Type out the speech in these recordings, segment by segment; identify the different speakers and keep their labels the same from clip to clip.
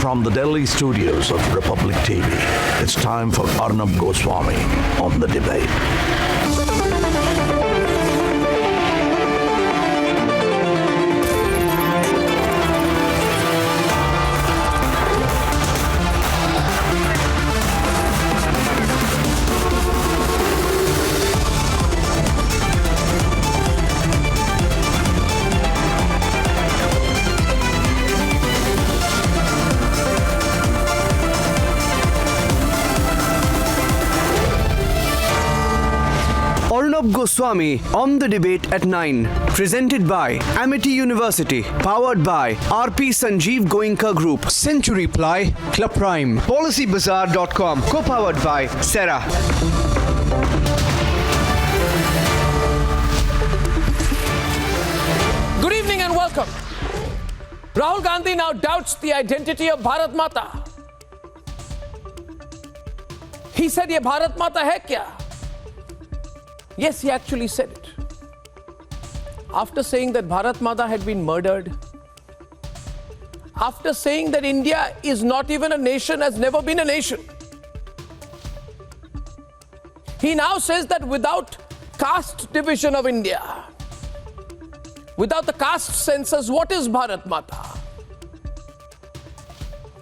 Speaker 1: From the Delhi studios of Republic TV, it's time for Arnab Goswami on the debate.
Speaker 2: Arnab Goswami on the debate at 9. Presented by Amity University. Powered by RP Sanjeev Goenka Group. Century Ply. Club Prime. PolicyBazaar.com. Co-powered by Sera.
Speaker 3: Good evening and welcome. Rahul Gandhi now doubts the identity of Bharat Mata. He said, "Ye Bharat Mata hai kya?" Yes, he actually said it. After saying that Bharat Mata had been murdered, after saying that India is not even a nation, has never been a nation, he now says that without caste division of India, without the caste census, what is Bharat Mata?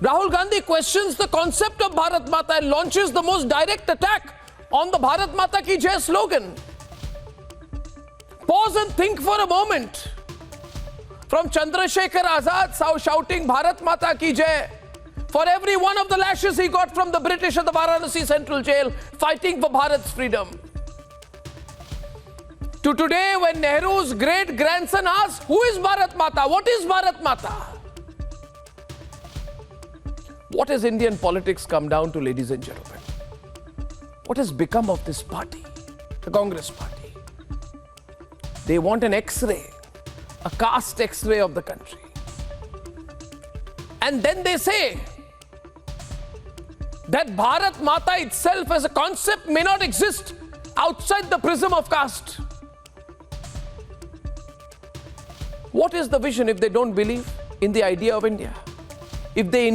Speaker 3: Rahul Gandhi questions the concept of Bharat Mata and launches the most direct attack on the Bharat Mata Ki Jai slogan. Pause and think for a moment. From Chandrasekhar Azad shouting Bharat Mata Ki Jai for every one of the lashes he got from the British at the Varanasi Central Jail fighting for Bharat's freedom, to today when Nehru's great-grandson asks, who is Bharat Mata? What is Bharat Mata? What has Indian politics come down to, ladies and gentlemen? What has become of this party, the Congress party? They want an X-ray, a caste X-ray of the country. And then they say that Bharat Mata itself as a concept may not exist outside the prism of caste. What is the vision if they don't believe in the idea of India? If they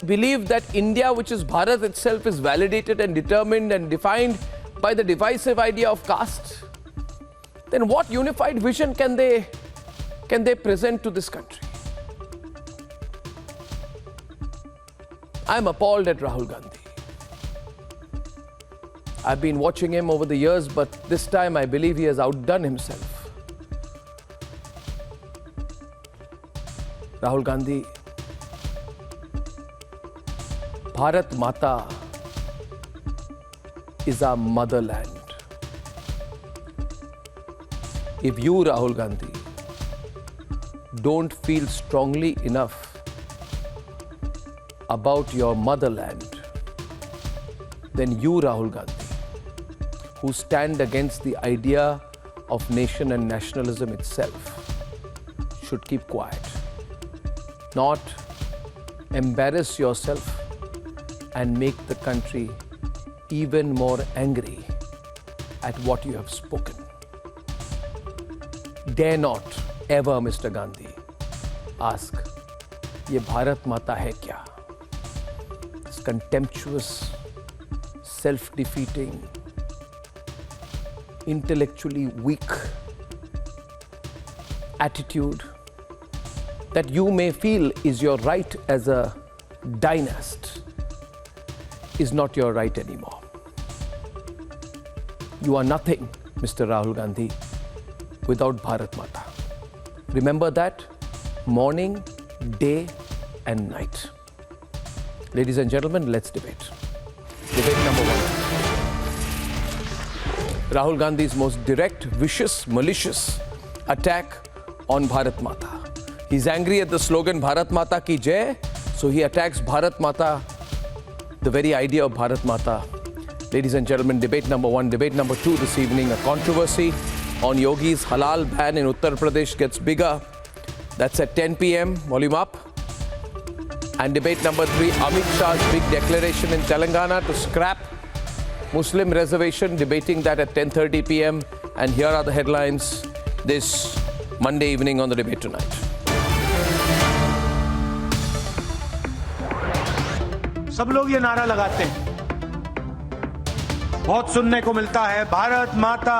Speaker 3: believe that India, which is Bharat itself, is validated and determined and defined by the divisive idea of caste, then what unified vision can they present to this country? I'm appalled at Rahul Gandhi. I've been watching him over the years, but this time I believe he has outdone himself. Rahul Gandhi, Bharat Mata is our motherland. If you, Rahul Gandhi, don't feel strongly enough about your motherland, then you, Rahul Gandhi, who stand against the idea of nation and nationalism itself, should keep quiet. Not embarrass yourself and make the country even more angry at what you have spoken. Dare not ever, Mr. Gandhi, ask, "Ye Bharat Mata hai kya?" This contemptuous, self-defeating, intellectually weak attitude that you may feel is your right as a dynast is not your right anymore. You are nothing, Mr. Rahul Gandhi, without Bharat Mata. Remember that morning, day and night. Ladies and gentlemen, let's debate. Debate number one. Rahul Gandhi's most direct, vicious, malicious attack on Bharat Mata. He's angry at the slogan Bharat Mata Ki Jai, so he attacks Bharat Mata, the very idea of Bharat Mata. Ladies and gentlemen, debate number one. Debate number two this evening, a controversy on Yogi's halal ban in Uttar Pradesh gets bigger. That's at 10 p.m. Volume up. And debate number three, Amit Shah's big declaration in Telangana to scrap Muslim reservation, debating that at 10:30 p.m. And here are the headlines this Monday evening on the Debate Tonight.
Speaker 4: सब लोग ये नारा लगाते हैं, बहुत सुनने को मिलता है, भारत माता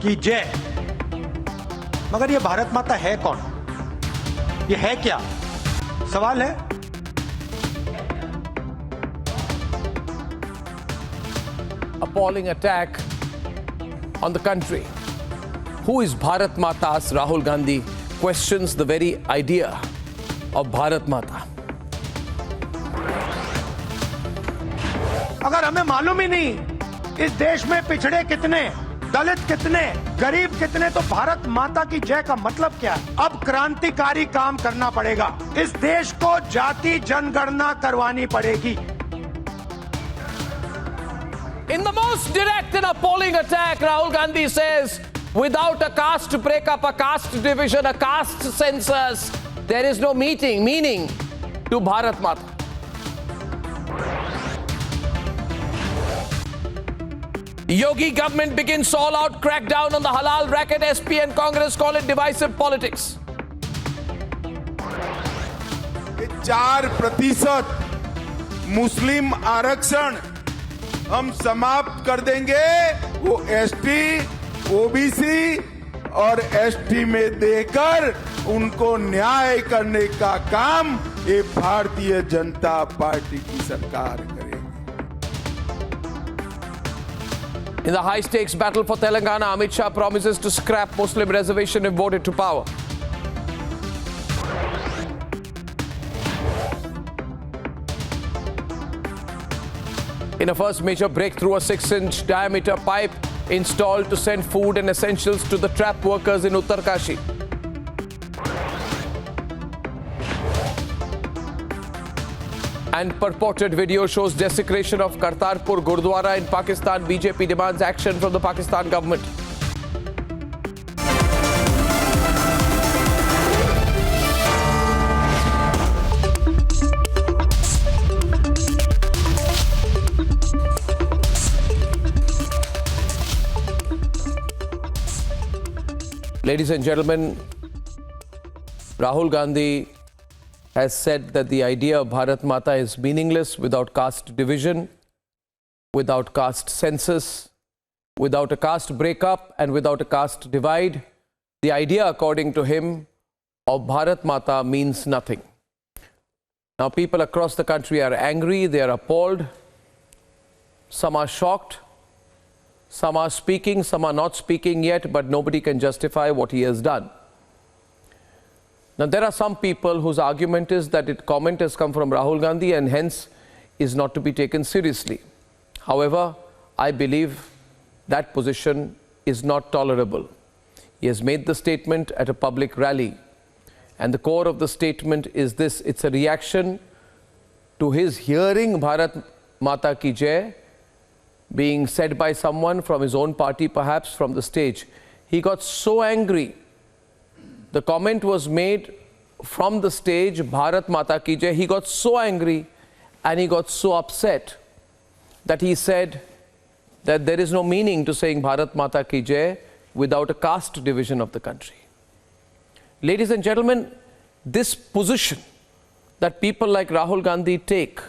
Speaker 4: की जय। मगर ये भारत माता है कौन? ये है क्या? सवाल है।
Speaker 3: Appalling attack on the country. Who is Bharat Mata? Asks Rahul Gandhi, questions the very idea of Bharat Mata.
Speaker 4: अगर हमें मालूम ही नहीं इस देश में पिछड़े कितने, दलित कितने, गरीब कितने, तो भारत माता की जय का मतलब क्या है? अब क्रांतिकारी काम करना पड़ेगा। इस देश को जाति जनगणना करवानी पड़ेगी।
Speaker 3: In the most direct and appalling attack, Rahul Gandhi says, without a caste breakup, a caste division, a caste census, there is no meaning to Bharat Mata. Yogi government begins all-out crackdown on the halal racket. SP and Congress call it divisive politics.
Speaker 5: 4% मुस्लिम आरक्षण हम समाप्त कर देंगे, वो ST, OBC और ST में देकर उनको न्याय करने का काम ये भारतीय जनता पार्टी की सरकार करेगी।
Speaker 3: In the high-stakes battle for Telangana, Amit Shah promises to scrap Muslim reservation if voted to power. In a first major breakthrough, a 6-inch diameter pipe installed to send food and essentials to the trapped workers in Uttarkashi. And purported video shows desecration of Kartarpur Gurdwara in Pakistan. BJP demands action from the Pakistan government. Ladies and gentlemen, Rahul Gandhi has said that the idea of Bharat Mata is meaningless without caste division, without caste census, without a caste breakup and without a caste divide. The idea, according to him, of Bharat Mata means nothing. Now, people across the country are angry, they are appalled, some are shocked, some are speaking, some are not speaking yet, but nobody can justify what he has done. Now, there are some people whose argument is that the comment has come from Rahul Gandhi and hence is not to be taken seriously. However, I believe that position is not tolerable. He has made the statement at a public rally, and the core of the statement is this: it's a reaction to his hearing Bharat Mata Ki Jai being said by someone from his own party, perhaps from the stage. He got so angry. The comment was made from the stage, Bharat Mata Ki Jai. He got so angry and he got so upset that he said that there is no meaning to saying Bharat Mata Ki Jai without a caste division of the country. Ladies and gentlemen, this position that people like Rahul Gandhi take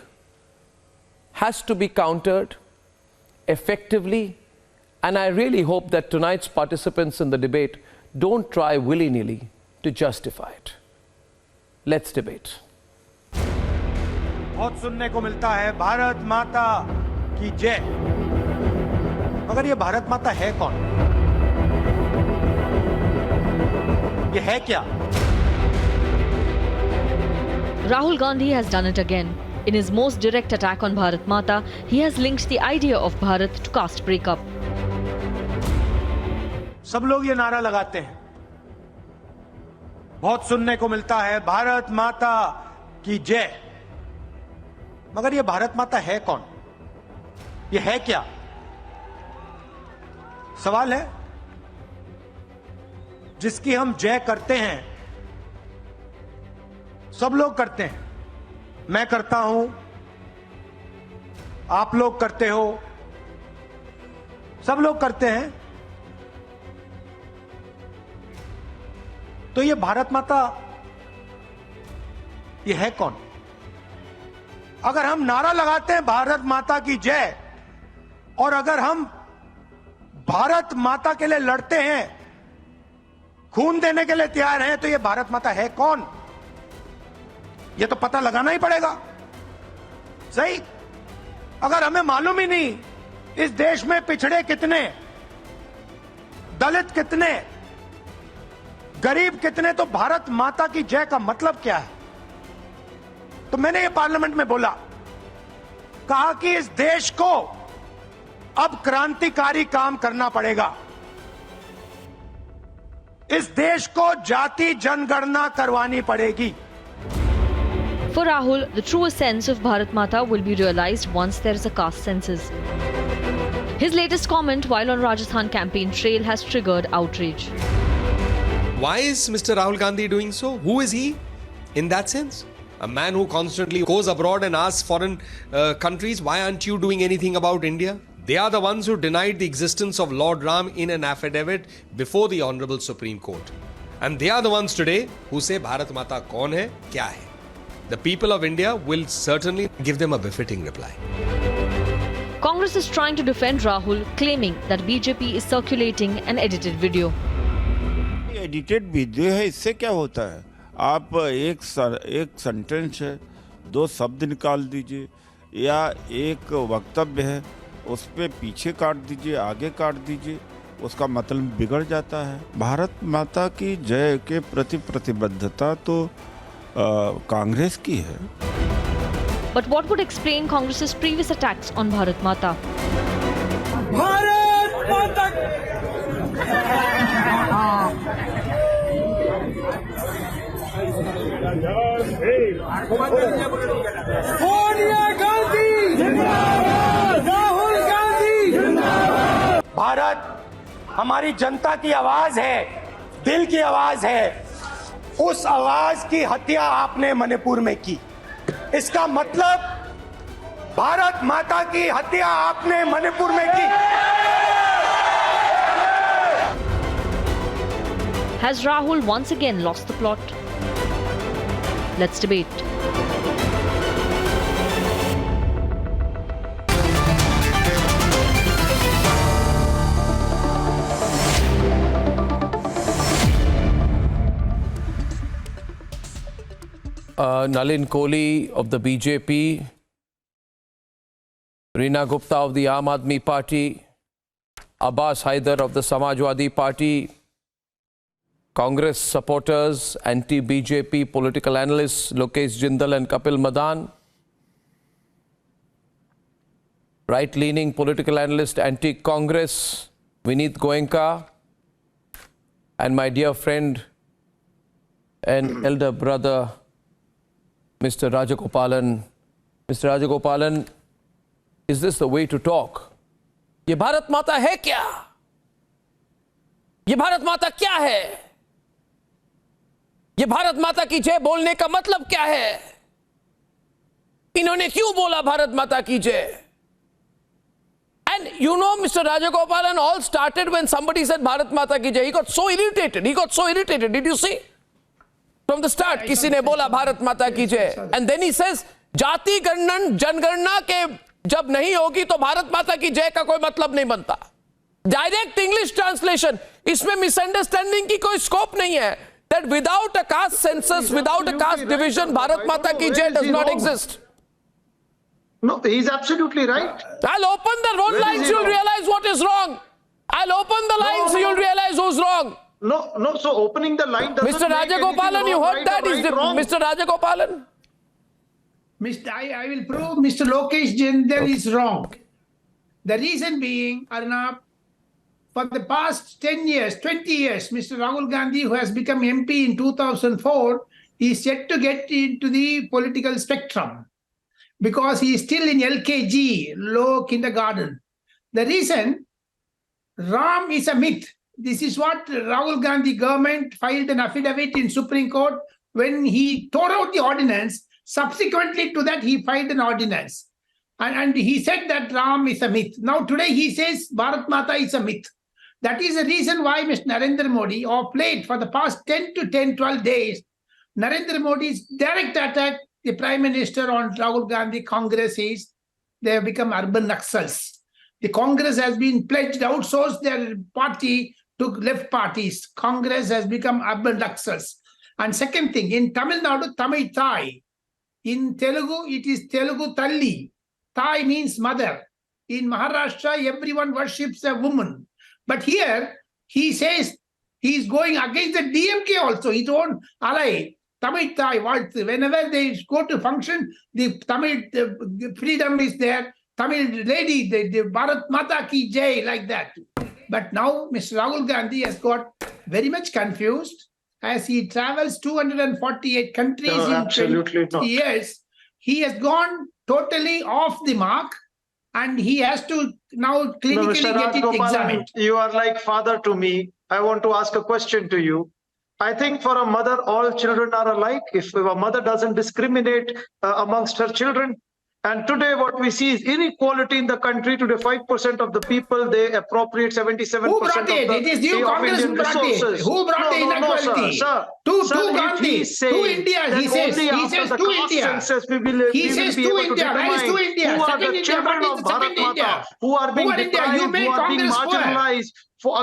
Speaker 3: has to be countered effectively, and I really hope that tonight's participants in the debate don't try willy-nilly to justify it. Let's debate.
Speaker 4: बहुत सुनने को मिलता है, भारत माता की जय। मगर ये भारत माता है कौन? ये है क्या?
Speaker 6: Rahul Gandhi has done it again. In his most direct attack on Bharat Mata, he has linked the idea of Bharat to caste breakup.
Speaker 4: सब लोग ये नारा लगाते हैं, बहुत सुनने को मिलता है, भारत माता की जय। मगर ये भारत माता है कौन? ये है क्या? सवाल है। जिसकी हम जय करते हैं, सब लोग करते हैं, मैं करता हूं, आप लोग करते हो, सब लोग करते हैं। तो ये भारत माता, ये है कौन? अगर हम नारा लगाते हैं भारत माता की जय और अगर हम भारत माता के लिए लड़ते हैं, खून देने के लिए तैयार हैं, तो ये भारत माता है कौन? ये तो पता लगाना ही पड़ेगा। सही, अगर हमें मालूम ही नहीं इस देश में पिछड़े कितने, दलित कितने, गरीब कितने, तो भारत माता की जय का मतलब क्या है? तो मैंने ये पार्लियामेंट में बोला, कहा कि इस देश को अब क्रांतिकारी काम करना पड़ेगा। इस देश को जाति जनगणना करवानी पड़ेगी।
Speaker 6: For Rahul, the truest sense of Bharat Mata will be realized once there is a caste census. His latest comment while on Rajasthan campaign trail has triggered outrage.
Speaker 7: Why is Mr. Rahul Gandhi doing so? Who is he in that sense? A man who constantly goes abroad and asks foreign countries, why aren't you doing anything about India? They are the ones who denied the existence of Lord Ram in an affidavit before the Honorable Supreme Court. And they are the ones today who say Bharat Mata kaun hai, kya hai. The people of India will certainly give them a befitting reply.
Speaker 6: Congress is trying to defend Rahul, claiming that BJP is circulating an edited video.
Speaker 5: Edited video है, इससे क्या होता है? आप एक sentence है, 2 शब्द निकाल दीजिए, या एक वक्तव्य है उस पे पीछे काट दीजिए, आगे काट दीजिए, उसका मतलब बिगड़ जाता है। भारत माता की जय के प्रति प्रतिबद्धता तो कांग्रेस की है।
Speaker 6: But what would explain Congress's previous attacks on Bharat Mata?
Speaker 4: Bharat माता सोनिया गांधी जिंदाबाद, राहुल गांधी जिंदाबाद। भारत हमारी जनता की आवाज है, दिल की आवाज है। उस आवाज की हत्या आपने मणिपुर में की। इसका मतलब भारत माता की हत्या आपने मणिपुर में की।
Speaker 6: Has Rahul once again lost the plot? Let's debate.
Speaker 3: Nalin Kohli of the BJP, Reena Gupta of the Aam Aadmi Party, Abbas Haider of the Samajwadi Party, Congress supporters, anti-BJP political analysts Lokesh Jindal and Kapil Madan, right-leaning political analyst, anti-Congress, Vineet Goenka, and my dear friend and elder brother, Mr. Rajagopalan. Mr. Rajagopalan, is this the way to talk? ये भारत माता है क्या? ये भारत माता क्या है? ये भारत माता की जय बोलने का मतलब क्या है? इन्होंने क्यों बोला भारत माता की जय? And you know, Mr. Rajagopalan, all started when somebody said Bharat Mata ki jai. He got so irritated. Did you see? From the start, किसी ने बोला भारत माता की जय. And then he says, जाति गणना जनगणना के जब नहीं होगी तो भारत माता की जय का कोई मतलब नहीं बनता. Direct English translation. इसमें misunderstanding की कोई scope नहीं है. That without a caste census, without a caste division, Bharat Mata ki jai does not exist.
Speaker 8: No, he's absolutely right.
Speaker 3: I'll open the road lines, you'll realize what is wrong. I'll open the lines, so you'll realize who's wrong.
Speaker 8: No, so opening the line doesn't
Speaker 3: Mr.
Speaker 8: make
Speaker 3: Rajagopalan, you heard
Speaker 8: right
Speaker 3: that?
Speaker 8: or
Speaker 3: Is
Speaker 8: right wrong.
Speaker 3: Mr. Rajagopalan?
Speaker 9: I will prove Mr. Lokesh Jindal is wrong. The reason being, Arnab, for the past 10 years, 20 years, Mr. Rahul Gandhi, who has become MP in 2004, is yet to get into the political spectrum because he is still in LKG, low kindergarten. The reason, Ram is a myth. This is what Rahul Gandhi government filed an affidavit in Supreme Court when he tore out the ordinance. Subsequently to that, he filed an ordinance. And he said that Ram is a myth. Now today he says Bharat Mata is a myth. That is the reason why Mr. Narendra Modi, of late for the past 12 days, Narendra Modi's direct attack the Prime Minister on Rahul Gandhi Congress is they have become urban Naxals. The Congress has been pledged, outsourced their party to left parties. Congress has become urban Naxals. And second thing, in Tamil Nadu, Tamil Thai. In Telugu, it is Telugu Talli. Thai means mother. In Maharashtra, everyone worships a woman. But here, he says he is going against the DMK also. His own ally, Tamil Thai. Whenever they go to function, the Tamil freedom is there. Tamil lady, the Bharat Mata ki Jai, like that. But now Mr. Rahul Gandhi has got very much confused as he travels 248 countries in 20 years. He has gone totally off the mark and he has to now clinically get it examined.
Speaker 8: You are like father to me. I want to ask a question to you. I think for a mother, all children are alike. If a mother doesn't discriminate amongst her children, and today what we see is inequality in the country. Today 5% of the people, they appropriate 77%
Speaker 9: Who brought it? It is you Congress who brought it. Who brought the inequality? To Gandhi, to India, he says to India. He says to India. Where is to India?
Speaker 8: Who are
Speaker 9: Second
Speaker 8: the
Speaker 9: India.
Speaker 8: children
Speaker 9: What
Speaker 8: of
Speaker 9: is the second
Speaker 8: Bharat
Speaker 9: India?
Speaker 8: Mata? Who are being deprived,
Speaker 9: You made
Speaker 8: who are being
Speaker 9: Congress poor.
Speaker 8: marginalized,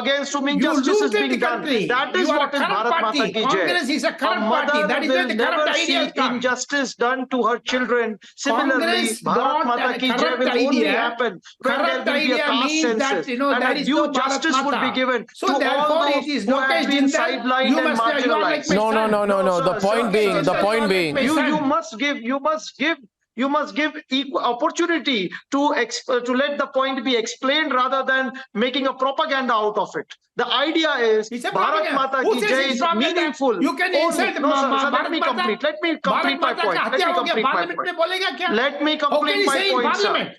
Speaker 8: against whom
Speaker 9: You
Speaker 8: injustice is
Speaker 9: looted
Speaker 8: being
Speaker 9: the
Speaker 8: done.
Speaker 9: country.
Speaker 8: That is
Speaker 9: You are
Speaker 8: what
Speaker 9: a
Speaker 8: is
Speaker 9: corrupt
Speaker 8: Bharat Mata
Speaker 9: party.
Speaker 8: ki jai.
Speaker 9: Congress is a corrupt
Speaker 8: mother
Speaker 9: party. That is where the
Speaker 8: will
Speaker 9: corrupt
Speaker 8: never see
Speaker 9: ideas come.
Speaker 8: injustice done to her children. Similarly,
Speaker 9: Congress
Speaker 8: Bharat
Speaker 9: got
Speaker 8: Mata
Speaker 9: a
Speaker 8: ki jai
Speaker 9: corrupt
Speaker 8: will only
Speaker 9: idea.
Speaker 8: happen when there
Speaker 9: Corrupt
Speaker 8: will be a
Speaker 9: idea
Speaker 8: caste
Speaker 9: means that,
Speaker 8: census.
Speaker 9: there
Speaker 8: And a
Speaker 9: is no
Speaker 8: due
Speaker 9: Bharat
Speaker 8: justice would be
Speaker 9: Mata.
Speaker 8: given
Speaker 9: So
Speaker 8: to all
Speaker 9: therefore
Speaker 8: those
Speaker 9: it is
Speaker 8: who have
Speaker 9: Lokesh
Speaker 8: been
Speaker 9: Jindal.
Speaker 8: sidelined
Speaker 9: You
Speaker 8: and
Speaker 9: are like
Speaker 8: marginalized.
Speaker 9: my
Speaker 3: No.
Speaker 9: son.
Speaker 3: The point being,
Speaker 8: You must give equal opportunity to let the point be explained rather than making a propaganda out of it. The idea is
Speaker 9: It's a
Speaker 8: Bharat
Speaker 9: propaganda.
Speaker 8: Mata
Speaker 9: Who
Speaker 8: ki
Speaker 9: says
Speaker 8: jai
Speaker 9: it's
Speaker 8: is
Speaker 9: propaganda?
Speaker 8: meaningful.
Speaker 9: You can insult
Speaker 8: No, sir, let me
Speaker 9: Bharat Mata.
Speaker 8: complete. Let me complete my
Speaker 9: Bharat Mata
Speaker 8: point.
Speaker 9: का
Speaker 8: Let
Speaker 9: हत्या
Speaker 8: me
Speaker 9: हो गया,
Speaker 8: complete my
Speaker 9: parliament
Speaker 8: point.
Speaker 9: में बोलेगा क्या?
Speaker 8: Let me
Speaker 9: How can
Speaker 8: complete
Speaker 9: he
Speaker 8: my
Speaker 9: say in
Speaker 8: point, sir.
Speaker 9: parliament?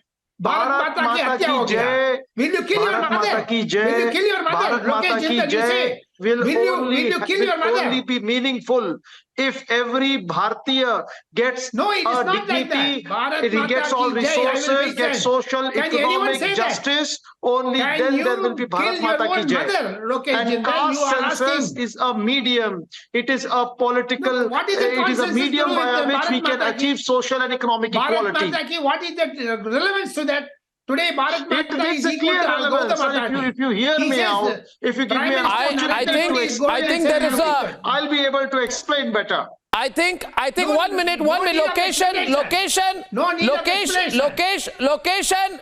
Speaker 9: Bharat Mata की हत्या हो गया. Will you kill your
Speaker 8: Bharat Mata
Speaker 9: mother?
Speaker 8: ki jai.
Speaker 9: Will you kill your mother?
Speaker 8: Bharat Mata
Speaker 9: Lokesh
Speaker 8: ki
Speaker 9: Jindal, you
Speaker 8: jai
Speaker 9: say.
Speaker 8: will
Speaker 9: you kill your mother?
Speaker 8: only be meaningful if every Bharatiya gets
Speaker 9: No, it is
Speaker 8: a
Speaker 9: not like
Speaker 8: dignity,
Speaker 9: that. Bharat
Speaker 8: he gets
Speaker 9: Mata
Speaker 8: all
Speaker 9: ki jai, I will
Speaker 8: resources,
Speaker 9: be
Speaker 8: gets
Speaker 9: said.
Speaker 8: social,
Speaker 9: Can anyone
Speaker 8: economic
Speaker 9: say that?
Speaker 8: justice, only
Speaker 9: Can
Speaker 8: then
Speaker 9: you
Speaker 8: there will be
Speaker 9: kill
Speaker 8: Bharat
Speaker 9: your
Speaker 8: Mata ki
Speaker 9: own
Speaker 8: jai.
Speaker 9: mother, Lokesh
Speaker 8: And
Speaker 9: Jindal?
Speaker 8: caste
Speaker 9: You are
Speaker 8: census
Speaker 9: asking.
Speaker 8: is a medium. It is a political,
Speaker 9: No, what is the
Speaker 8: it is a
Speaker 9: consensus to
Speaker 8: medium
Speaker 9: do with
Speaker 8: by
Speaker 9: the
Speaker 8: which
Speaker 9: Bharat
Speaker 8: we can
Speaker 9: Mata ki?
Speaker 8: achieve social and economic
Speaker 9: Bharat
Speaker 8: equality.
Speaker 9: Mata ki, what is the relevance to that? Today, Bharat
Speaker 8: It
Speaker 9: Mata
Speaker 8: makes
Speaker 9: is
Speaker 8: a
Speaker 9: equal
Speaker 8: clear
Speaker 9: to
Speaker 8: relevance,
Speaker 9: Gautam
Speaker 8: sir.
Speaker 9: Adani.
Speaker 8: If you hear
Speaker 9: He
Speaker 8: me
Speaker 9: says,
Speaker 8: out, if you give me an
Speaker 9: Prime Minister
Speaker 8: opportunity
Speaker 9: Narendra
Speaker 8: to
Speaker 9: Modi is going
Speaker 3: I
Speaker 9: and
Speaker 3: think
Speaker 9: saying
Speaker 3: there is
Speaker 9: everything.
Speaker 8: I'll be able to explain better.
Speaker 3: I think
Speaker 9: No,
Speaker 3: one minute,
Speaker 9: no need of explanation. No need of explanation.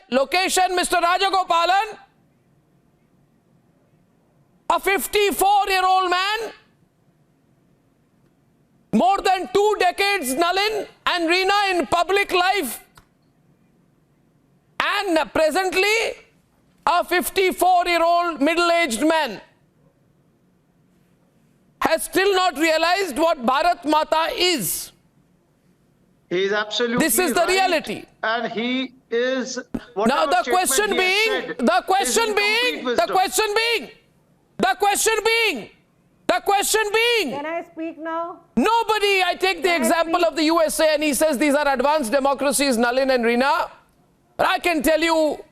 Speaker 3: location, Mr. Rajagopalan, a 54-year-old man, more than 2 decades, Nalin and Reena in public life, and presently a 54-year-old middle-aged man has still not realized what Bharat Mata is.
Speaker 8: He is absolutely
Speaker 3: This is the
Speaker 8: right,
Speaker 3: reality.
Speaker 8: and he is.
Speaker 3: Now the
Speaker 8: whatever
Speaker 3: question
Speaker 8: statement he
Speaker 3: being,
Speaker 8: has said is in complete wisdom.
Speaker 3: the question being,
Speaker 10: Can I speak now?
Speaker 3: nobody, I take the example of the USA and he says these are advanced democracies, Nalin and Reena. But I can tell you,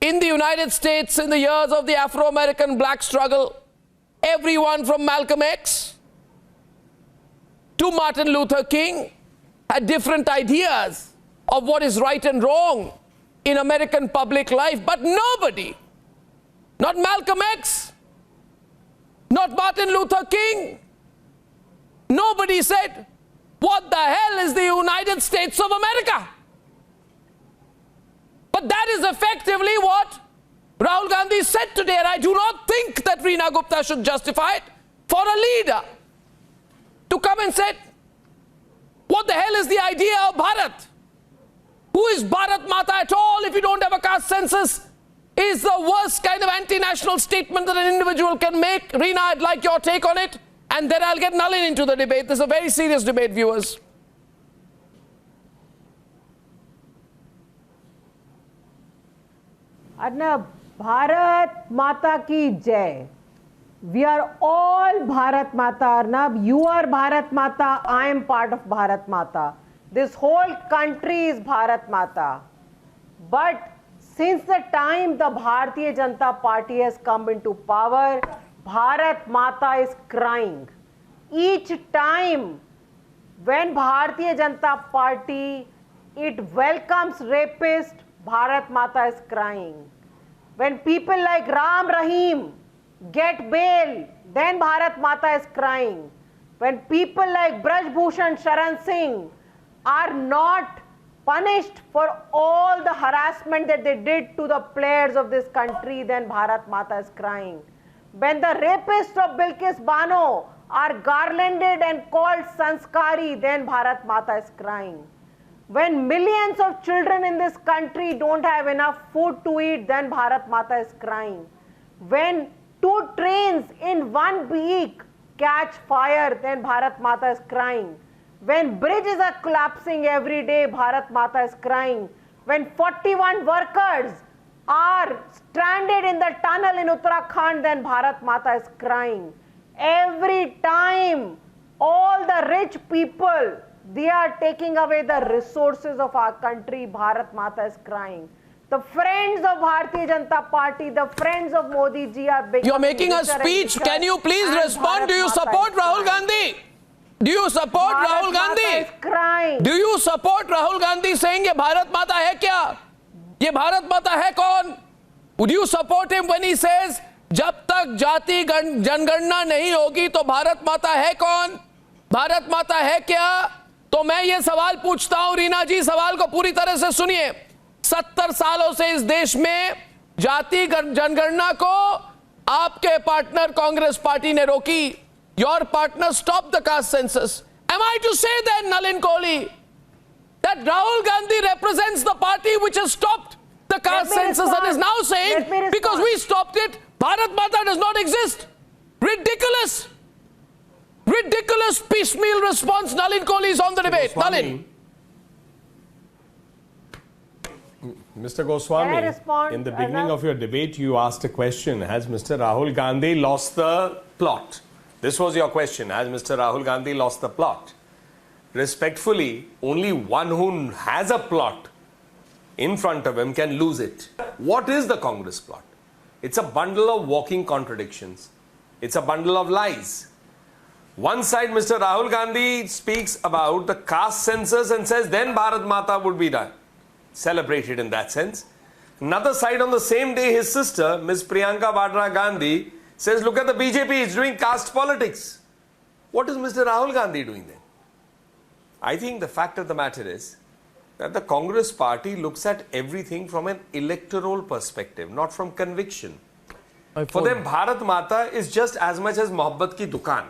Speaker 3: in the United States, in the years of the Afro-American black struggle, everyone from Malcolm X to Martin Luther King had different ideas of what is right and wrong in American public life. But nobody, not Malcolm X, not Martin Luther King, nobody said, what the hell is the United States of America? But that is effectively what Rahul Gandhi said today, and I do not think that Reena Gupta should justify it for a leader to come and say, what the hell is the idea of Bharat? Who is Bharat Mata at all if you don't have a caste census? Is the worst kind of anti-national statement that an individual can make. Reena, I'd like your take on it, and then I'll get Nalin into the debate. This is a very serious debate, viewers.
Speaker 10: Arnab, Bharat Mata ki Jai. We are all Bharat Mata, Arnab. You are Bharat Mata. I am part of Bharat Mata. This whole country is Bharat Mata. But since the time the Bharatiya Janata Party has come into power, Bharat Mata is crying. Each time When Bharatiya Janata Party, it welcomes rapists, Bharat Mata is crying. When people like Ram Rahim get bail, then Bharat Mata is crying. When people like Braj Bhushan Sharan Singh are not punished for all the harassment that they did to the players of this country, then Bharat Mata is crying. When the rapists of Bilkis Bano are garlanded and called sanskari, then Bharat Mata is crying. When millions of children in this country don't have enough food to eat, then Bharat Mata is crying. When 2 trains in 1 week catch fire, then Bharat Mata is crying. When bridges are collapsing every day, Bharat Mata is crying. When 41 workers are stranded in the tunnel in Uttarakhand, then Bharat Mata is crying. Every time all the rich people, they are taking away the resources of our country, Bharat Mata is crying. The friends of Bharatiya Janata Party, the friends of Modi ji are becoming...
Speaker 3: You're making a
Speaker 10: richer and
Speaker 3: speech.
Speaker 10: richer,
Speaker 3: Can you please
Speaker 10: and
Speaker 3: respond?
Speaker 10: Bharat
Speaker 3: Do you
Speaker 10: Mata
Speaker 3: support
Speaker 10: is
Speaker 3: Rahul
Speaker 10: crying.
Speaker 3: Gandhi? Do you support
Speaker 10: Bharat
Speaker 3: Rahul
Speaker 10: Mata
Speaker 3: Gandhi?
Speaker 10: is crying.
Speaker 3: Do you support Rahul Gandhi saying ये भारत माता है क्या? ये भारत माता है कौन? Would you support him when he says जब तक जाति जनगणना नहीं होगी तो भारत माता है कौन? भारत माता है क्या? तो मैं ये सवाल पूछता हूं रीना जी, सवाल को पूरी तरह से सुनिए। 70 सालों से इस देश में जाति जनगणना को आपके पार्टनर कांग्रेस पार्टी ने रोकी। Your partner stopped the caste census. Am I to say then, Nalin Kohli, that Rahul Gandhi represents the party which has stopped the caste census and is now saying, because we stopped it, Bharat Mata does not exist? Ridiculous. Ridiculous piecemeal response. Nalin Kohli is on the debate. Nalin.
Speaker 11: Mr. Goswami,
Speaker 10: Can I respond,
Speaker 11: in the beginning
Speaker 10: Arnab?
Speaker 11: of your debate, you asked a question. Has Mr. Rahul Gandhi lost the plot? This was your question. Has Mr. Rahul Gandhi lost the plot? Respectfully, only one who has a plot in front of him can lose it. What is the Congress plot? It's a bundle of walking contradictions. It's a bundle of lies. One side, Mr. Rahul Gandhi speaks about the caste census and says then Bharat Mata would be done. Celebrated in that sense. Another side, on the same day, his sister, Ms. Priyanka Vadra Gandhi, says, look at the BJP, it's doing caste politics. What is Mr. Rahul Gandhi doing then? I think the fact of the matter is that the Congress party looks at everything from an electoral perspective, not from conviction. For them, Bharat Mata is just as much as Mohabbat ki dukaan.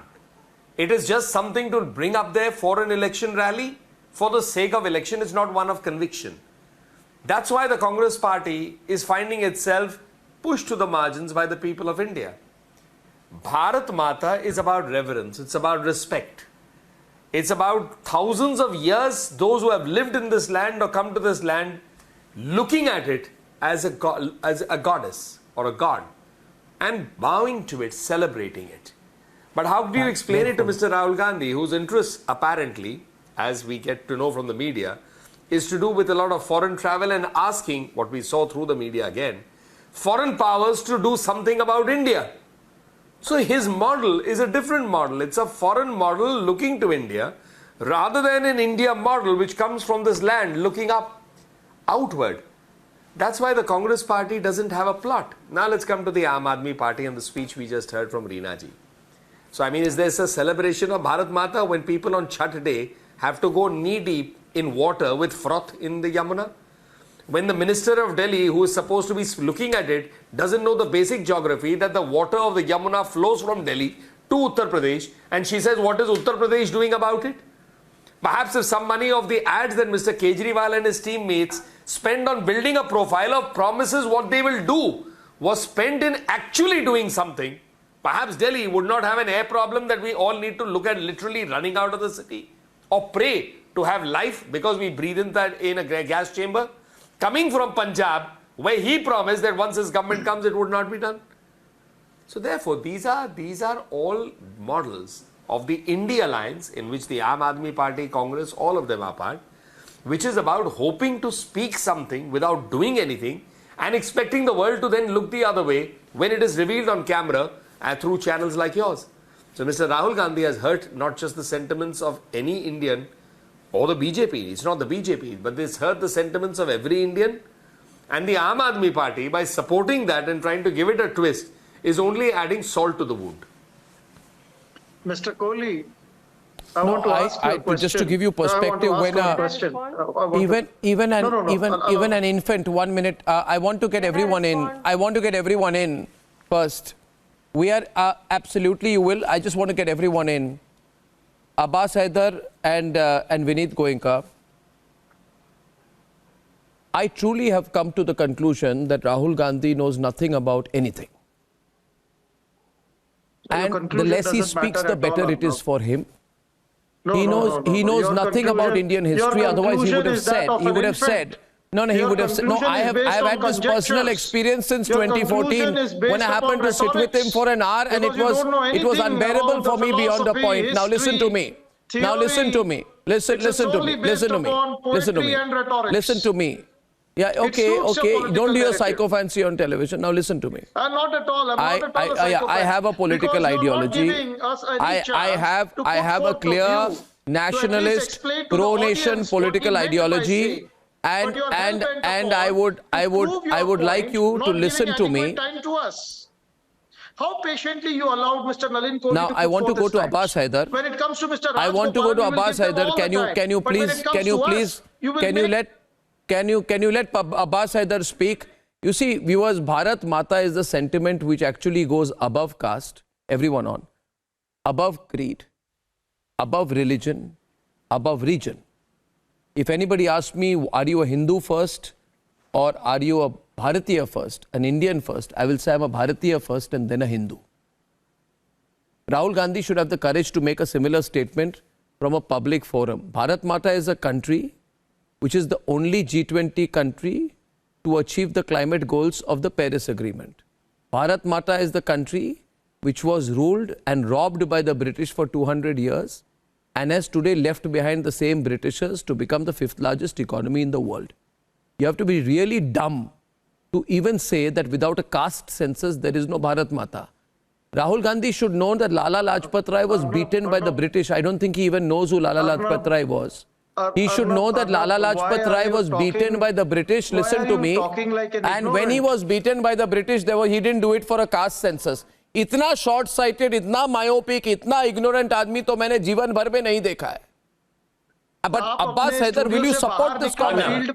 Speaker 11: It is just something to bring up there for an election rally. For the sake of election, it's not one of conviction. That's why the Congress party is finding itself pushed to the margins by the people of India. Bharat Mata is about reverence. It's about respect. It's about thousands of years, those who have lived in this land or come to this land, looking at it as a goddess or a god and bowing to it, celebrating it. But how do you explain it to Mr. Rahul Gandhi, whose interests apparently, as we get to know from the media, is to do with a lot of foreign travel and asking, what we saw through the media again, foreign powers to do something about India. So his model is a different model. It's a foreign model looking to India rather than an India model which comes from this land looking up outward. That's why the Congress party doesn't have a plot. Now let's come to the Aam Aadmi party and the speech we just heard from Reena ji. So I mean, is this a celebration of Bharat Mata when people on Chhath Day have to go knee deep in water with froth in the Yamuna? When the Minister of Delhi, who is supposed to be looking at it, doesn't know the basic geography that the water of the Yamuna flows from Delhi to Uttar Pradesh, and she says, what is Uttar Pradesh doing about it? Perhaps if some money of the ads that Mr. Kejriwal and his teammates spend on building a profile of promises what they will do was spent in actually doing something, perhaps Delhi would not have an air problem that we all need to look at literally running out of the city or pray to have life because we breathe in a gas chamber. Coming from Punjab, where he promised that once his government comes, it would not be done. So therefore, these are all models of the India alliance in which the Aam Aadmi Party, Congress, all of them are part, which is about hoping to speak something without doing anything and expecting the world to then look the other way when it is revealed on camera and through channels like yours.
Speaker 7: So Mr. Rahul Gandhi has hurt not just the sentiments of any Indian or the BJP. It's not the BJP, but this hurt the sentiments of every Indian. And the Aam Aadmi Party, by supporting that and trying to give it a twist, is only adding salt to the wound.
Speaker 8: Mr. Kohli, I want to ask you a question.
Speaker 3: Just to give you perspective, when even an infant, 1 minute, I want to get everyone in. I want to get everyone in first. We are absolutely, you will. I just want to get everyone in. Abbas Haider and Vineet Goenka. I truly have come to the conclusion that Rahul Gandhi knows nothing about anything. And the less he speaks, the better it is for him. He knows nothing about Indian history. Otherwise, he would have said. He would have said. No, he would have said. No, I have had this personal experience since 2014 when I happened to sit with him for an hour, and it was unbearable for me beyond a point. Now listen to me. Now listen to me. Listen to me. Yeah, okay. Don't do your psychophancy on television. Now listen to me.
Speaker 8: Not at all. I'm not at all a psychopath.
Speaker 3: I have a political ideology. I have a clear nationalist, pro-nation political ideology, and I would like you to listen to me.
Speaker 8: How patiently you allowed Mr. Nalin Kohli
Speaker 3: now, I want to go to Abbas Haider.
Speaker 8: When it comes to Mr. Raj
Speaker 3: I want to go to Abbas Haider. Can you let Abbas Haider speak? You see, viewers, Bharat Mata is the sentiment which actually goes above caste, everyone on, above creed, above religion, above region. If anybody asks me, are you a Hindu first or are you a Bharatiya first, an Indian first, I will say I'm a Bharatiya first and then a Hindu. Rahul Gandhi should have the courage to make a similar statement from a public forum. Bharat Mata is a country which is the only G20 country to achieve the climate goals of the Paris Agreement. Bharat Mata is the country which was ruled and robbed by the British for 200 years and has today left behind the same Britishers to become the 5th largest economy in the world. You have to be really dumb to even say that without a caste census there is no Bharat Mata. Rahul Gandhi should know that Lala Lajpat Rai was beaten by the British. I don't think he even knows who Lala Lajpat Rai was. He should know that Lala Lajpat Rai was beaten by the British. Listen to me. And when he was beaten by the British, he didn't do it for a caste census. इतना short sighted, इतना myopic, इतना ignorant आदमी तो मैंने जीवन भर में नहीं देखा है. But Abbas Haider, will you support this comment?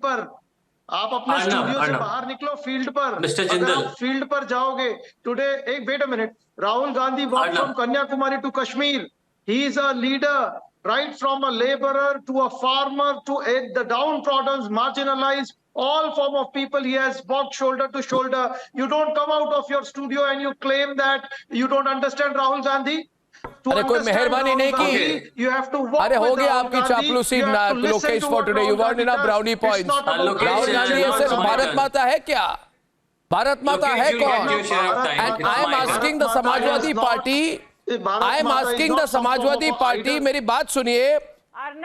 Speaker 8: आप अपने स्टूडियो से बाहर निकलो फील्ड पर. अगर आप फील्ड पर जाओगे today wait a minute. Rahul Gandhi walked from Kanyakumari to Kashmir. He is a leader, right from a laborer to a farmer to aid the downtrodden, marginalized, all form of people. He has walked shoulder to shoulder. You don't come out of your studio and you claim that you don't understand Rahul Gandhi.
Speaker 3: अरे कोई मेहरबानी नहीं की. अरे हो गया आपकी चापलूसी Lokesh for today. You want enough brownie points. Rahul Gandhi ऐसे भारत माता है क्या? भारत माता है कौन? And I am asking the Samajwadi party. I am asking the Samajwadi party. मेरी बात सुनिए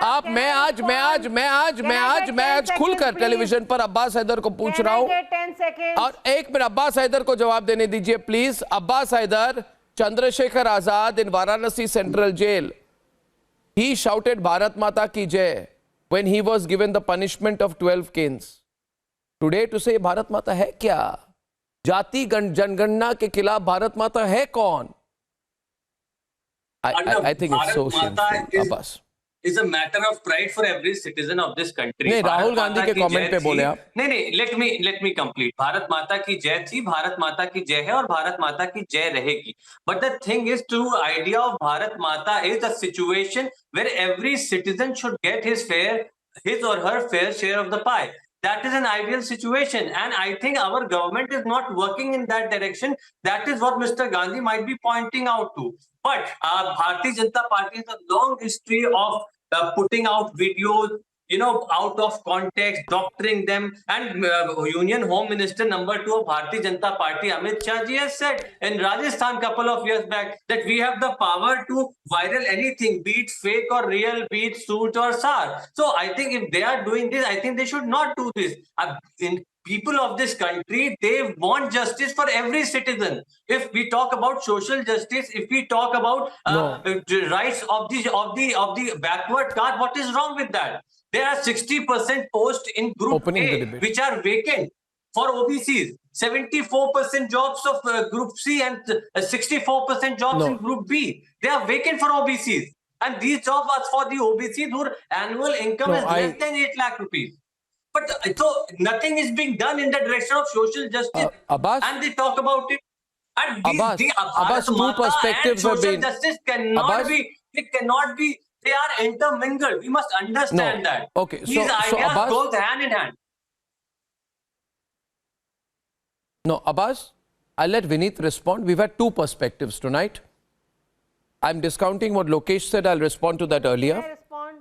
Speaker 3: आप. मैं आज खुलकर टेलीविजन पर अब्बास हैदर को पूछ रहा हूं. और एक मिनट अब्बास हैदर को जवाब देने दीजिए please. Abbas Haidar, Chandrasekhar Azad in Varanasi Central Jail, he shouted Bharat Mata ki jai when he was given the punishment of 12 canes. Today to say Bharat Mata hai kya? Jati जनगणना के खिलाफ भारत माता है कौन? I think it's so shameful. Abbas.
Speaker 12: Is a matter of pride for every citizen of this country.
Speaker 3: नहीं, राहुल गांधी के comment पे बोले आप.
Speaker 12: नहीं, let me complete. भारत माता की जय थी, भारत माता की जय है और भारत माता की जय रहेगी. But the thing is, true idea of Bharat Mata is a situation where every citizen should get his or her fair share of the pie. That is an ideal situation, and I think our government is not working in that direction. That is what Mr. Gandhi might be pointing out to. But Bharatiya Janata Party has a long history of putting out videos, out of context, doctoring them. And Union Home Minister number 2 of Bharatiya Janata Party, Amit Shah ji, has said in Rajasthan couple of years back that we have the power to viral anything, be it fake or real, be it sweet or sour. So I think if they are doing this, I think they should not do this. people of this country, they want justice for every citizen. If we talk about social justice, if we talk about rights of the backward caste, what is wrong with that? There are 60% posts in Group A which are vacant for OBCs. 74% jobs of Group C and 64% jobs in Group B. They are vacant for OBCs. And these jobs are for the OBCs whose annual income is less than 8 lakh rupees. But so nothing is being done in the direction of social justice. And they talk about it. And
Speaker 3: Abbas, two perspectives
Speaker 12: and
Speaker 3: have
Speaker 12: social
Speaker 3: been...
Speaker 12: justice cannot be, they are intermingled. We must understand that.
Speaker 3: Okay,
Speaker 12: These ideas
Speaker 3: Abbas,
Speaker 12: go hand in hand.
Speaker 3: No, Abbas, I'll let Vineet respond. We've had two perspectives tonight. I'm discounting what Lokesh said. I'll respond to that earlier.
Speaker 10: May I respond?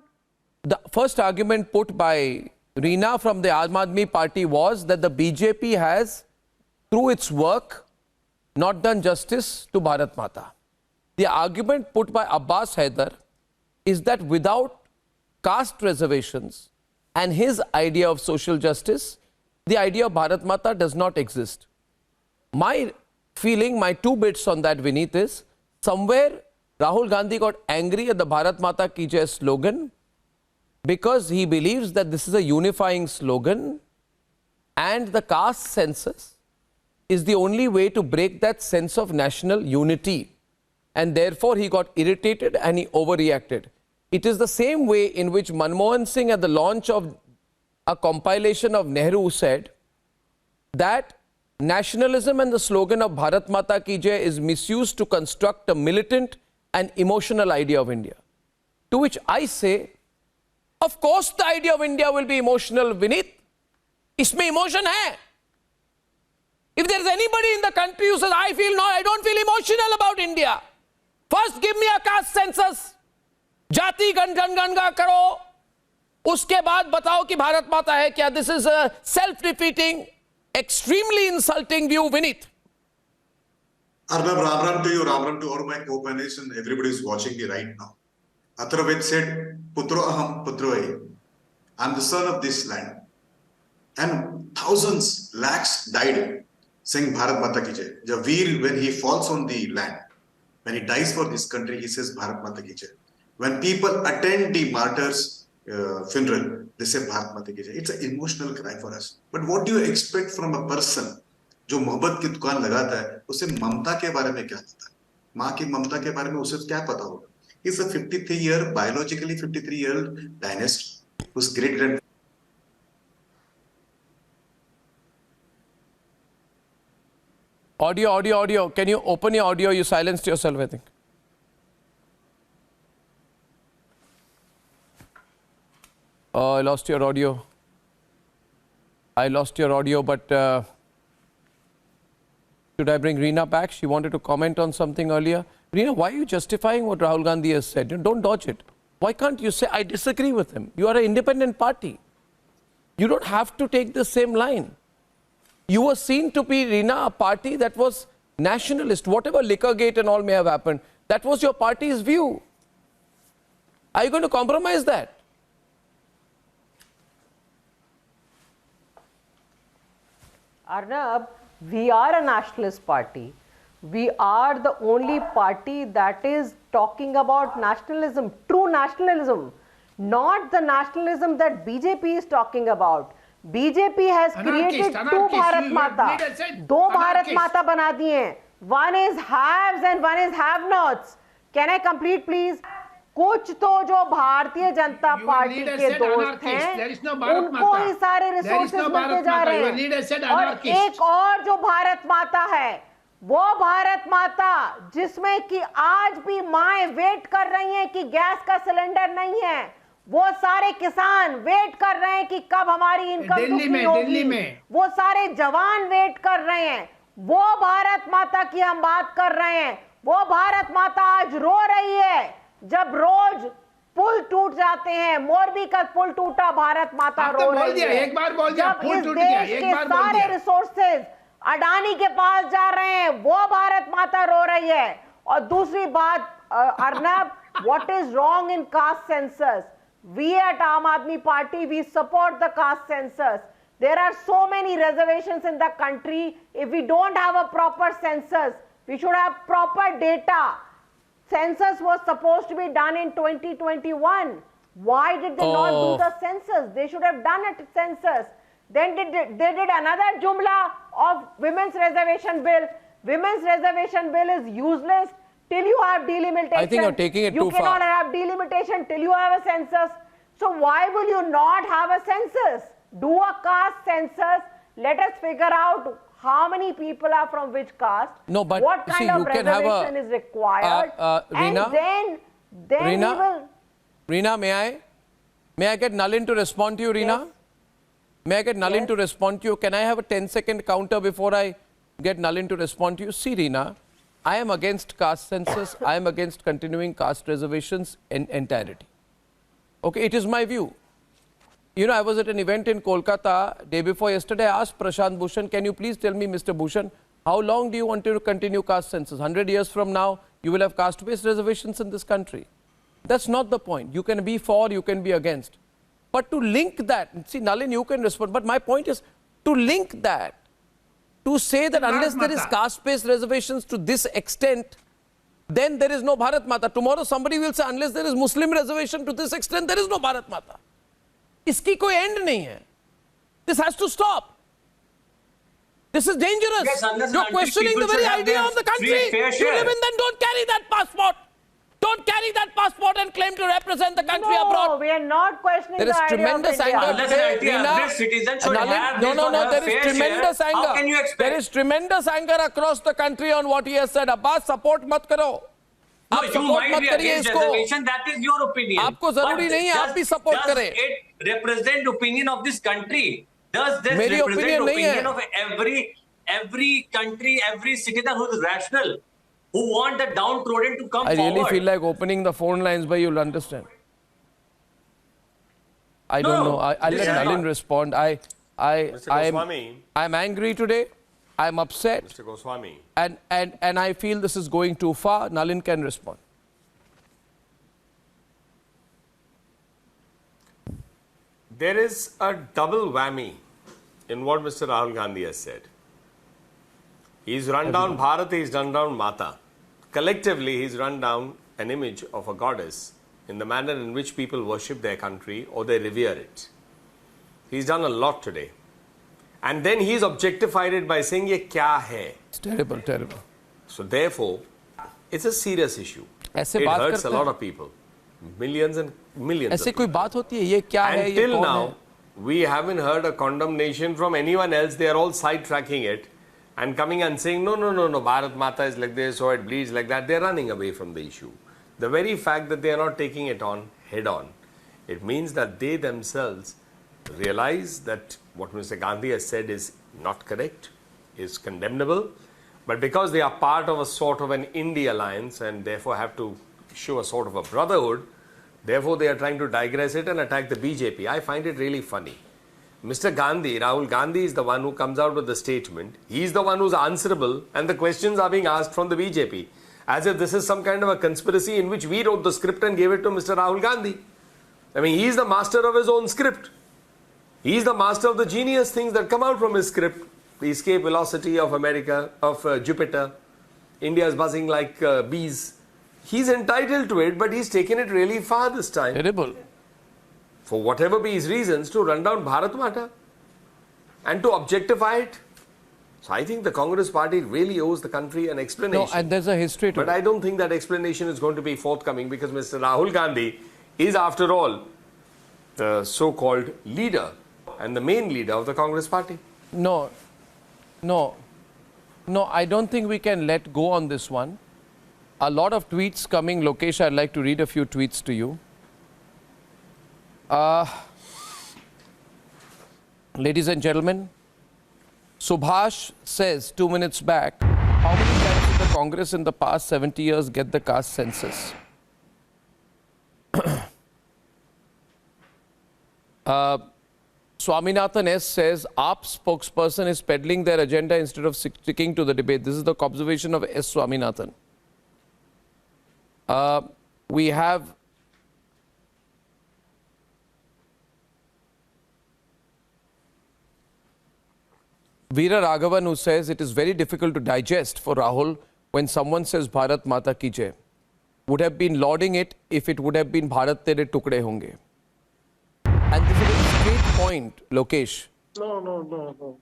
Speaker 3: The first argument put by Reena from the Aam Aadmi Party was that the BJP has, through its work, not done justice to Bharat Mata. The argument put by Abbas Haider is that without caste reservations and his idea of social justice, the idea of Bharat Mata does not exist. My feeling, my two bits on that, Vineet, is somewhere Rahul Gandhi got angry at the Bharat Mata Ki Jai slogan because he believes that this is a unifying slogan and the caste census is the only way to break that sense of national unity. And therefore, he got irritated and he overreacted. It is the same way in which Manmohan Singh at the launch of a compilation of Nehru said that nationalism and the slogan of Bharat Mata Ki Jai is misused to construct a militant and emotional idea of India. To which I say, of course the idea of India will be emotional, Vineet. Isme emotion hai. If there is anybody in the country who says, I don't feel emotional about India, first give me a caste census. Jati gan karo. Uske baad batao ki Bharat Mata hai kya. This is a self-defeating, extremely insulting view, Vineet.
Speaker 13: Arnab, Ram to you, Ram to all my co-panelists and everybody is watching me right now. Atharved said, Putro aham putroe. I'm the son of this land. And thousands, lakhs died saying Bharat Mata Ki Jai. The Veer, when he falls on the land, when he dies for this country, he says Bharat Mata Ki Jai. When people attend the martyrs' funeral, they say Bharat Mata Ki Jai. It's an emotional cry for us. But what do you expect from a person जो मोहब्बत की दुकान लगाता है, उसे ममता के बारे में क्या पता है? माँ की ममता के बारे में उसे क्या पता होगा? He's a 53-year, biologically 53-year-old dynasty whose great-grand.
Speaker 3: Audio. Can you open your audio? You silenced yourself, I think. Oh, I lost your audio. But should I bring Reena back? She wanted to comment on something earlier. Reena, why are you justifying what Rahul Gandhi has said? Don't dodge it. Why can't you say, I disagree with him? You are an independent party. You don't have to take the same line. You were seen to be, Reena, a party that was nationalist. Whatever Liquorgate and all may have happened, that was your party's view. Are you going to compromise that?
Speaker 10: Arnab, we are a nationalist party. We are the only party that is talking about nationalism, true nationalism, not the nationalism that BJP is talking about. BJP has created two Bharat Mata. Do Bharat Mata bana diye. One is haves and one is have-nots. Can I complete, please? कुछ तो जो Bharatiya Janata party के दोस्त हैं उनको ही सारे resources मिलते जा रहे हैं और एक और जो भारत माता है वो भारत माता जिसमें कि आज भी माएं वेट कर रही हैं कि गैस का सिलेंडर नहीं है, वो सारे किसान वेट कर रहे हैं कि कब हमारी इनकम होगी, वो सारे जवान वेट कर रहे हैं, वो भारत माता की हम बात कर रहे हैं। वो भारत माता आज रो रही है जब रोज पुल टूट जाते हैं। मोरबी का पुल टूटा, भारत माता रो रही है।
Speaker 9: एक बार बोल दिया,
Speaker 10: जब इस देश के सारे रिसोर्सेज अडानी के पास जा रहे हैं, वो भारत माता रो रही है। और दूसरी बात, Arnab, what is wrong in caste census? We at Aam Aadmi Party, we support the caste census. There are so many reservations in the country. If we don't have a proper census, we should have proper data. Census was supposed to be done in 2021. Why did they not do the census? They should have done a census. Then they did another jumla of women's reservation bill. Women's reservation bill is useless till you have delimitation.
Speaker 3: I think you're taking it too far.
Speaker 10: You cannot have delimitation till you have a census. So why will you not have a census? Do a caste census. Let us figure out how many people are from which caste.
Speaker 3: No, but
Speaker 10: what kind of reservation is required.
Speaker 3: Reena,
Speaker 10: and then
Speaker 3: Reena,
Speaker 10: we will...
Speaker 3: Reena, may I get Nalin to respond to you, Reena?
Speaker 10: Yes.
Speaker 3: May I get Nalin to respond to you? Can I have a 10-second counter before I get Nalin to respond to you? See, Reena, I am against caste census. I am against continuing caste reservations in entirety. Okay, it is my view. You know, I was at an event in Kolkata day before yesterday. I asked Prashant Bhushan, can you please tell me, Mr. Bhushan, how long do you want to continue caste census? 100 years from now, you will have caste-based reservations in this country. That's not the point. You can be for, you can be against. But to link that, see, Nalin, you can respond. But my point is to link that, to say that unless there is caste-based reservations to this extent, then there is no Bharat Mata. Tomorrow somebody will say, unless there is Muslim reservation to this extent, there is no Bharat Mata. Iski koi end nahi hai. This has to stop. This is dangerous.
Speaker 12: Yes,
Speaker 3: you're questioning the very idea of the country. You live in, then don't carry that passport. Don't carry that passport and claim to represent the country abroad.
Speaker 10: No, we are not questioning
Speaker 3: there is
Speaker 10: the
Speaker 3: tremendous
Speaker 10: idea of
Speaker 3: anger
Speaker 10: India.
Speaker 3: today.
Speaker 12: Every citizen should have
Speaker 3: There is tremendous anger.
Speaker 12: How can you expect?
Speaker 3: There is tremendous anger across the country on what he has said. Abbas, support mat karo.
Speaker 12: No, you might be against reservation. That is your opinion.
Speaker 3: आपको जरूरी नहीं है आप भी support करें.
Speaker 12: Does it represent opinion of this country? Does this
Speaker 3: मेरी
Speaker 12: represent
Speaker 3: opinion
Speaker 12: of every country, every citizen who is rational, who want the downtrodden to come
Speaker 3: I
Speaker 12: forward?
Speaker 3: really feel like opening the phone lines, but you'll understand. I don't know. I'll let Nalin respond.
Speaker 11: Mr. Goswami.
Speaker 3: I'm angry today. I'm upset.
Speaker 11: Mr. Goswami.
Speaker 3: And I feel this is going too far. Nalin can respond.
Speaker 11: There is a double whammy in what Mr. Rahul Gandhi has said. He's run down Bharat, he's run down Mata. Collectively, he's run down an image of a goddess in the manner in which people worship their country or they revere it. He's done a lot today. And then he's objectified it by saying, ye kya hai?
Speaker 3: It's terrible, terrible.
Speaker 11: So therefore, it's a serious issue.
Speaker 3: ऐसे
Speaker 11: It
Speaker 3: बात
Speaker 11: hurts a
Speaker 3: करते
Speaker 11: lot
Speaker 3: हैं?
Speaker 11: of people. Millions and millions
Speaker 3: ऐसे
Speaker 11: of
Speaker 3: कोई
Speaker 11: people.
Speaker 3: बात होती है ये क्या है ये
Speaker 11: Until
Speaker 3: कौन
Speaker 11: now,
Speaker 3: है?
Speaker 11: we haven't heard a condemnation from anyone else. They are all sidetracking it and coming and saying, no, Bharat Mata is like this, or it bleeds like that. They're running away from the issue. The very fact that they are not taking it on head on, it means that they themselves realize that what Mr. Gandhi has said is not correct, is condemnable, but because they are part of a sort of an India alliance and therefore have to show a sort of a brotherhood, therefore they are trying to digress it and attack the BJP. I find it really funny. Mr. Gandhi, Rahul Gandhi is the one who comes out with the statement. He is the one who's answerable and the questions are being asked from the BJP. As if this is some kind of a conspiracy in which we wrote the script and gave it to Mr. Rahul Gandhi. I mean, he is the master of his own script. He is the master of the genius things that come out from his script. The escape velocity of America, of Jupiter. India is buzzing like bees. He's entitled to it, but he's taken it really far this time.
Speaker 3: Terrible.
Speaker 11: For whatever be his reasons, to run down Bharat Mata and to objectify it. So I think the Congress party really owes the country an explanation.
Speaker 3: No, and there's a history to it.
Speaker 11: But I don't think that explanation is going to be forthcoming because Mr. Rahul Gandhi is, after all, the so-called leader and the main leader of the Congress party.
Speaker 3: No, I don't think we can let go on this one. A lot of tweets coming. Lokesh, I'd like to read a few tweets to you. Ladies and gentlemen, Subhash says 2 minutes back, how many times did the Congress in the past 70 years get the caste census? Swaminathan S says, AAP spokesperson is peddling their agenda instead of sticking to the debate. This is the observation of S. Swaminathan. We have Veera Raghavan, who says it is very difficult to digest for Rahul when someone says Bharat Mata Ki Jai, would have been lauding it if it would have been Bharat Tere Tukde Honge. And this is a straight point, Lokesh.
Speaker 8: No.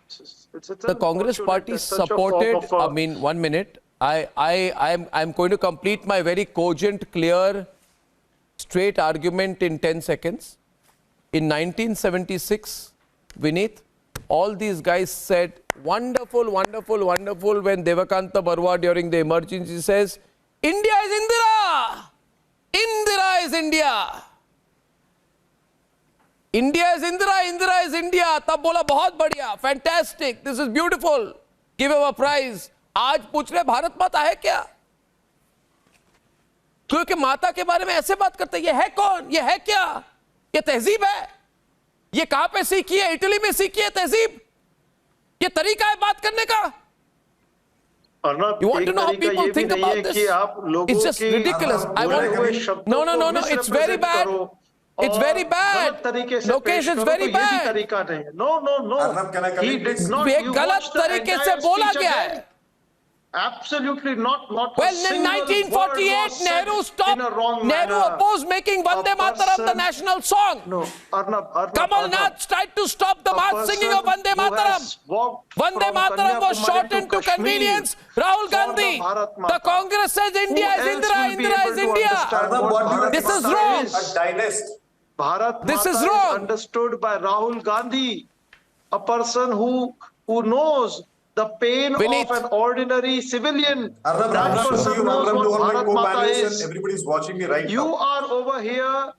Speaker 3: The Congress party supported, I mean, 1 minute. I'm going to complete my very cogent, clear, straight argument in 10 seconds. In 1976, Vineet, all these guys said, wonderful, wonderful, wonderful, when Devakanta Barua during the emergency says, India is Indira! Indira is India! India is Indira, Indira is India. Tab bola bahut badhiya, fantastic, this is beautiful. Give him a prize. आज पूछ रहे भारत माता है क्या? क्योंकि माता के बारे में ऐसे बात करते हैं, ये है कौन? ये है क्या? ये तहजीब है? ये कहां पे सीखी है? इटली में सीखी है तहजीब? ये तरीका है बात करने का? You want to know how people think about this? It's just ridiculous. I want. No. It's very bad. It's very bad. Lokesh, it's very bad.
Speaker 8: No. He did not.
Speaker 3: ये गलत तरीके से बोला गया है.
Speaker 8: Absolutely not.
Speaker 3: Well, in 1948, Nehru opposed making Vande Mataram the national song.
Speaker 8: No, Arnab.
Speaker 3: Kamal Nath tried to stop the mass singing of Vande Mataram. Vande Mataram was shortened to convenience. Rahul Gandhi, the Congress says India is Indira, Indira is India. This is wrong.
Speaker 13: A dynast.
Speaker 8: Bharat
Speaker 3: This
Speaker 8: Mata
Speaker 3: is wrong.
Speaker 8: Understood by Rahul Gandhi, a person who knows the pain
Speaker 3: Vineet.
Speaker 8: of an ordinary civilian.
Speaker 13: Arnab,
Speaker 8: That person knows
Speaker 13: to
Speaker 8: what
Speaker 13: all my
Speaker 8: Bharat Mata
Speaker 13: co-panelists
Speaker 8: is.
Speaker 13: and everybody's watching me right
Speaker 8: You
Speaker 13: now.
Speaker 8: are over here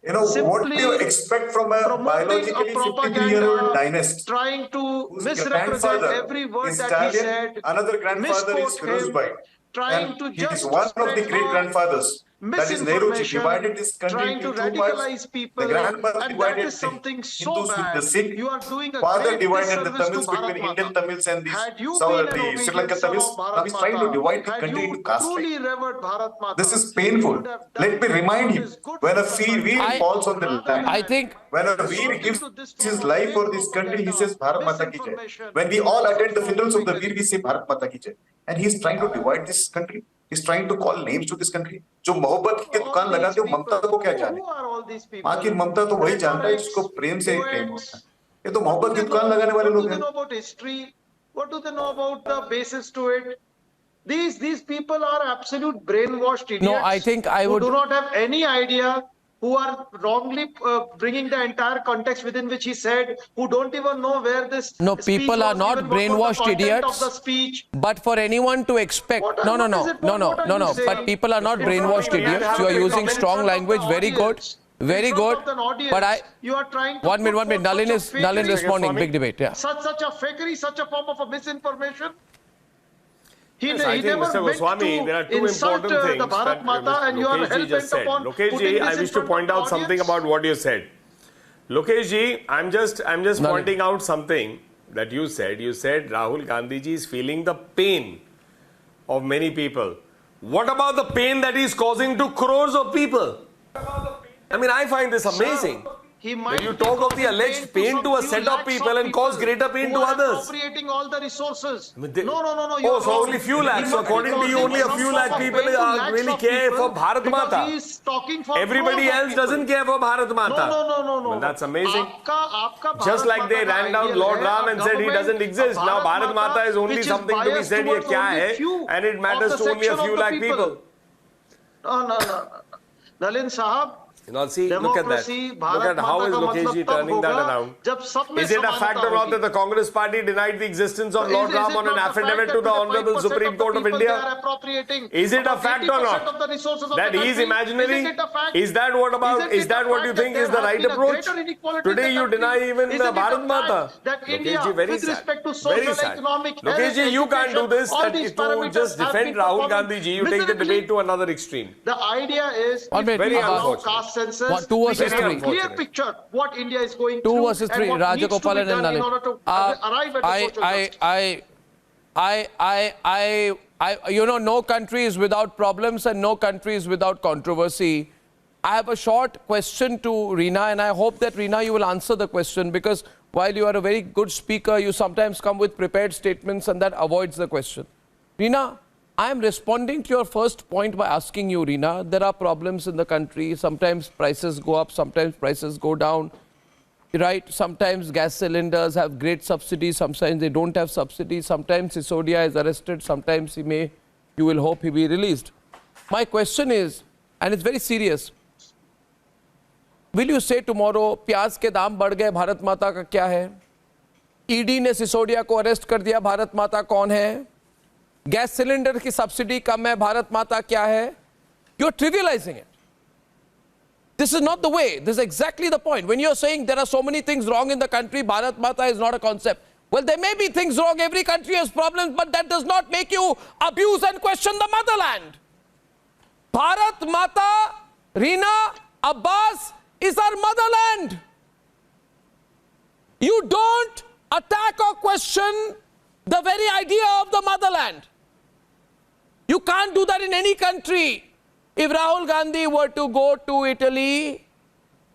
Speaker 13: What do you expect from a biologically 53-year-old dynast?
Speaker 8: trying to
Speaker 13: whose
Speaker 8: misrepresent
Speaker 13: grandfather
Speaker 8: every word
Speaker 13: is
Speaker 8: that he
Speaker 13: Italian,
Speaker 8: said,
Speaker 13: another grandfather is
Speaker 8: misquote him,
Speaker 13: Firuzbhai,
Speaker 8: trying
Speaker 13: and
Speaker 8: to
Speaker 13: he
Speaker 8: just
Speaker 13: is one of the
Speaker 8: spread
Speaker 13: great-grandfathers. That is Nehruji,
Speaker 8: misinformation,
Speaker 13: divided this country
Speaker 8: trying to
Speaker 13: into two parts.
Speaker 8: radicalize people,
Speaker 13: The grandmother
Speaker 8: and that
Speaker 13: divided
Speaker 8: is something so
Speaker 13: Hindus with
Speaker 8: bad.
Speaker 13: the Sikh.
Speaker 8: You are doing a
Speaker 13: Father
Speaker 8: great
Speaker 13: divided the
Speaker 8: disservice
Speaker 13: Tamils
Speaker 8: to
Speaker 13: between
Speaker 8: Bharat
Speaker 13: Indian
Speaker 8: Mata.
Speaker 13: Tamils and
Speaker 8: Had you
Speaker 13: the
Speaker 8: been an
Speaker 13: Sri
Speaker 8: obedient
Speaker 13: Lankan
Speaker 8: son
Speaker 13: Tamils.
Speaker 8: of Bharat
Speaker 13: Now he's trying to
Speaker 8: Mata,
Speaker 13: divide the
Speaker 8: had
Speaker 13: country
Speaker 8: you
Speaker 13: into caste
Speaker 8: truly
Speaker 13: lines.
Speaker 8: revered Bharat Mata,
Speaker 13: This is
Speaker 8: you
Speaker 13: painful.
Speaker 8: would have done
Speaker 13: Let me remind
Speaker 8: what
Speaker 13: him,
Speaker 8: is good
Speaker 13: when a
Speaker 8: for the
Speaker 13: Veer
Speaker 8: country.
Speaker 13: falls on the line,
Speaker 3: I think
Speaker 13: when a Veer gives his life for this country, he says Bharat Mata Ki Jai.
Speaker 8: Misinformation.
Speaker 13: When we all attend the funerals of the Veer, we say Bharat Mata Ki Jai. And he's trying to divide this country. He's trying to call names to this country. जो मोहब्बत की दुकान लगाते हो ममता को क्या जाने?
Speaker 8: Who are all these people?
Speaker 13: माँ की ममता तो वही जानता है जिसको प्रेम से प्रेम होता है. ये तो मोहब्बत की दुकान लगाने वाले लोग
Speaker 8: What do they
Speaker 13: हैं.
Speaker 8: know about history? What do they know about the basis to it? These people are absolute brainwashed idiots.
Speaker 3: No, I think I would.
Speaker 8: Who do not have any idea, who are wrongly bringing the entire context within which he said, who don't even know where this.
Speaker 3: No,
Speaker 8: speech
Speaker 3: people are
Speaker 8: was,
Speaker 3: not
Speaker 8: even what was the
Speaker 3: brainwashed
Speaker 8: content
Speaker 3: idiots.
Speaker 8: Of the speech.
Speaker 3: But for anyone to expect,
Speaker 8: What
Speaker 3: no.
Speaker 8: are you saying?
Speaker 3: But people are not brainwashed idiots. You are using strong language. Very good. Very good. But
Speaker 8: you are trying to
Speaker 3: 1 minute. Nalin is responding. Big debate. Yeah.
Speaker 8: Such a fakery, such a form of a misinformation. He
Speaker 11: Yes, I think,
Speaker 8: never
Speaker 11: Mr.
Speaker 8: went
Speaker 11: Goswami,
Speaker 8: to
Speaker 11: there are two
Speaker 8: insult
Speaker 11: important things
Speaker 8: the Bharat
Speaker 11: that
Speaker 8: Mata, and you are
Speaker 11: Lokesh ji just
Speaker 8: hell-bent
Speaker 11: said.
Speaker 8: upon
Speaker 11: Lokesh
Speaker 8: putting
Speaker 11: ji,
Speaker 8: this
Speaker 11: I
Speaker 8: in
Speaker 11: wish to
Speaker 8: front
Speaker 11: point
Speaker 8: of
Speaker 11: out
Speaker 8: the
Speaker 11: something
Speaker 8: audience.
Speaker 11: about what you said. Lokesh ji, I'm just pointing out something that you said. You said Rahul Gandhi ji is feeling the pain of many people. What about the pain that he's causing to crores of people? I mean, I find this amazing.
Speaker 8: He
Speaker 11: When
Speaker 8: might
Speaker 11: you
Speaker 8: be
Speaker 11: talk of the
Speaker 8: causing
Speaker 11: alleged
Speaker 8: pain
Speaker 11: pain to a
Speaker 8: some
Speaker 11: set
Speaker 8: few
Speaker 11: of
Speaker 8: lakhs
Speaker 11: people and cause greater pain
Speaker 8: who
Speaker 11: to
Speaker 8: are
Speaker 11: others.
Speaker 8: appropriating all the resources.
Speaker 11: I mean, they-
Speaker 8: No.
Speaker 11: Oh,
Speaker 8: You're
Speaker 11: so
Speaker 8: wrong.
Speaker 11: only few
Speaker 8: He
Speaker 11: lakhs. So
Speaker 8: might be
Speaker 11: according to you,
Speaker 8: causing
Speaker 11: only a
Speaker 8: some
Speaker 11: few
Speaker 8: sort
Speaker 11: lakh
Speaker 8: of
Speaker 11: people
Speaker 8: pain to lakhs
Speaker 11: really
Speaker 8: of
Speaker 11: care
Speaker 8: people
Speaker 11: for Bharat
Speaker 8: because
Speaker 11: Mata.
Speaker 8: he is talking for
Speaker 11: Everybody
Speaker 8: crores of
Speaker 11: else
Speaker 8: people.
Speaker 11: doesn't care for Bharat Mata.
Speaker 8: No.
Speaker 11: Well, that's amazing.
Speaker 8: आपका
Speaker 11: Just
Speaker 8: Bharat
Speaker 11: like they
Speaker 8: माता का
Speaker 11: ran down
Speaker 8: ideal
Speaker 11: Lord
Speaker 8: है,
Speaker 11: Ram and said he
Speaker 8: government,
Speaker 11: doesn't exist.
Speaker 8: a
Speaker 11: Now Bharat Mata is only
Speaker 8: which is
Speaker 11: something to be
Speaker 8: biased
Speaker 11: said. ये
Speaker 8: towards
Speaker 11: क्या
Speaker 8: only
Speaker 11: है?
Speaker 8: few
Speaker 11: And it
Speaker 8: of
Speaker 11: matters
Speaker 8: the
Speaker 11: to only a
Speaker 8: section
Speaker 11: few
Speaker 8: of the
Speaker 11: lakh people.
Speaker 8: No. Nalin Sahab,
Speaker 11: Now see, look at that.
Speaker 8: democracy,
Speaker 11: Look at
Speaker 8: Bharat
Speaker 11: how
Speaker 8: Mata
Speaker 11: is
Speaker 8: का
Speaker 11: Lokesh
Speaker 8: मतलब
Speaker 11: ji
Speaker 8: तब
Speaker 11: turning that
Speaker 8: होगा
Speaker 11: around.
Speaker 8: जब सब में
Speaker 11: Is it a
Speaker 8: समानता
Speaker 11: fact or not
Speaker 8: होगी.
Speaker 11: that the Congress party denied the existence of
Speaker 8: Is
Speaker 11: Lord
Speaker 8: it
Speaker 11: Ram on
Speaker 8: not
Speaker 11: an
Speaker 8: the fact
Speaker 11: affidavit
Speaker 8: that
Speaker 11: to the
Speaker 8: 25%
Speaker 11: Honorable
Speaker 8: of the
Speaker 11: Supreme Court of
Speaker 8: people
Speaker 11: India?
Speaker 8: they are appropriating
Speaker 11: Is it a
Speaker 8: about
Speaker 11: fact or
Speaker 8: 80%
Speaker 11: not?
Speaker 8: of the resources of
Speaker 11: That
Speaker 8: the
Speaker 11: he is
Speaker 8: country?
Speaker 11: imaginary?
Speaker 8: Isn't it a fact?
Speaker 11: Is that what about?
Speaker 8: Isn't
Speaker 11: Is
Speaker 8: it
Speaker 11: that
Speaker 8: a
Speaker 11: what
Speaker 8: fact
Speaker 11: you
Speaker 8: that
Speaker 11: think
Speaker 8: there
Speaker 11: is the
Speaker 8: has
Speaker 11: right
Speaker 8: been a
Speaker 11: approach?
Speaker 8: greater inequality in
Speaker 11: Today
Speaker 8: the
Speaker 11: you
Speaker 8: country?
Speaker 11: deny even
Speaker 8: Isn't it a
Speaker 11: Bharat
Speaker 8: fact
Speaker 11: Mata.
Speaker 8: that
Speaker 11: Lokesh
Speaker 8: India,
Speaker 11: ji, very
Speaker 8: with
Speaker 11: sad.
Speaker 8: respect to
Speaker 11: Very
Speaker 8: social,
Speaker 11: sad.
Speaker 8: economic,
Speaker 11: Lokesh ji, you can't do this.
Speaker 8: all
Speaker 11: That
Speaker 8: these
Speaker 11: to
Speaker 8: parameters
Speaker 11: just
Speaker 8: have
Speaker 11: defend
Speaker 8: been
Speaker 11: Rahul
Speaker 8: performing
Speaker 11: Gandhi ji, you take the
Speaker 8: miserably.
Speaker 11: debate to another extreme.
Speaker 8: The idea is
Speaker 3: One minute,
Speaker 11: very
Speaker 8: if we allow
Speaker 11: unfortunate.
Speaker 8: caste census,
Speaker 3: What, 2
Speaker 8: we
Speaker 3: versus
Speaker 8: can have
Speaker 3: 3?
Speaker 8: a clear picture what India is going
Speaker 3: 2
Speaker 8: through
Speaker 3: versus
Speaker 8: and
Speaker 3: 3.
Speaker 8: what needs to be
Speaker 3: Rajagopalan and
Speaker 8: done in
Speaker 3: Nalin.
Speaker 8: order to arrive at a social justice.
Speaker 3: You know, no country is without problems and no country is without controversy. I have a short question to Reena, and I hope that, Reena, you will answer the question, because while you are a very good speaker, you sometimes come with prepared statements and that avoids the question. Reena, I am responding to your first point by asking you, Reena, there are problems in the country. Sometimes prices go up, sometimes prices go down. Right? Sometimes gas cylinders have great subsidies, sometimes they don't have subsidies. Sometimes Sisodia is arrested, sometimes you will hope he be released. My question is, and it's very serious, will you say tomorrow, प्याज के दाम बढ़ गए, भारत माता का क्या है? ED ने सिसोडिया को अरेस्ट कर दिया, भारत माता कौन है? गैस सिलेंडर की सब्सिडी कम है, भारत माता क्या है? You're trivializing it. This is not the way. This is exactly the point. When you're saying there are so many things wrong in the country, Bharat Mata is not a concept. Well, there may be things wrong. Every country has problems, but that does not make you abuse and question the motherland. Bharat Mata, Reena, Abbas is our motherland. You don't attack or question the very idea of the motherland. You can't do that in any country. If Rahul Gandhi were to go to Italy,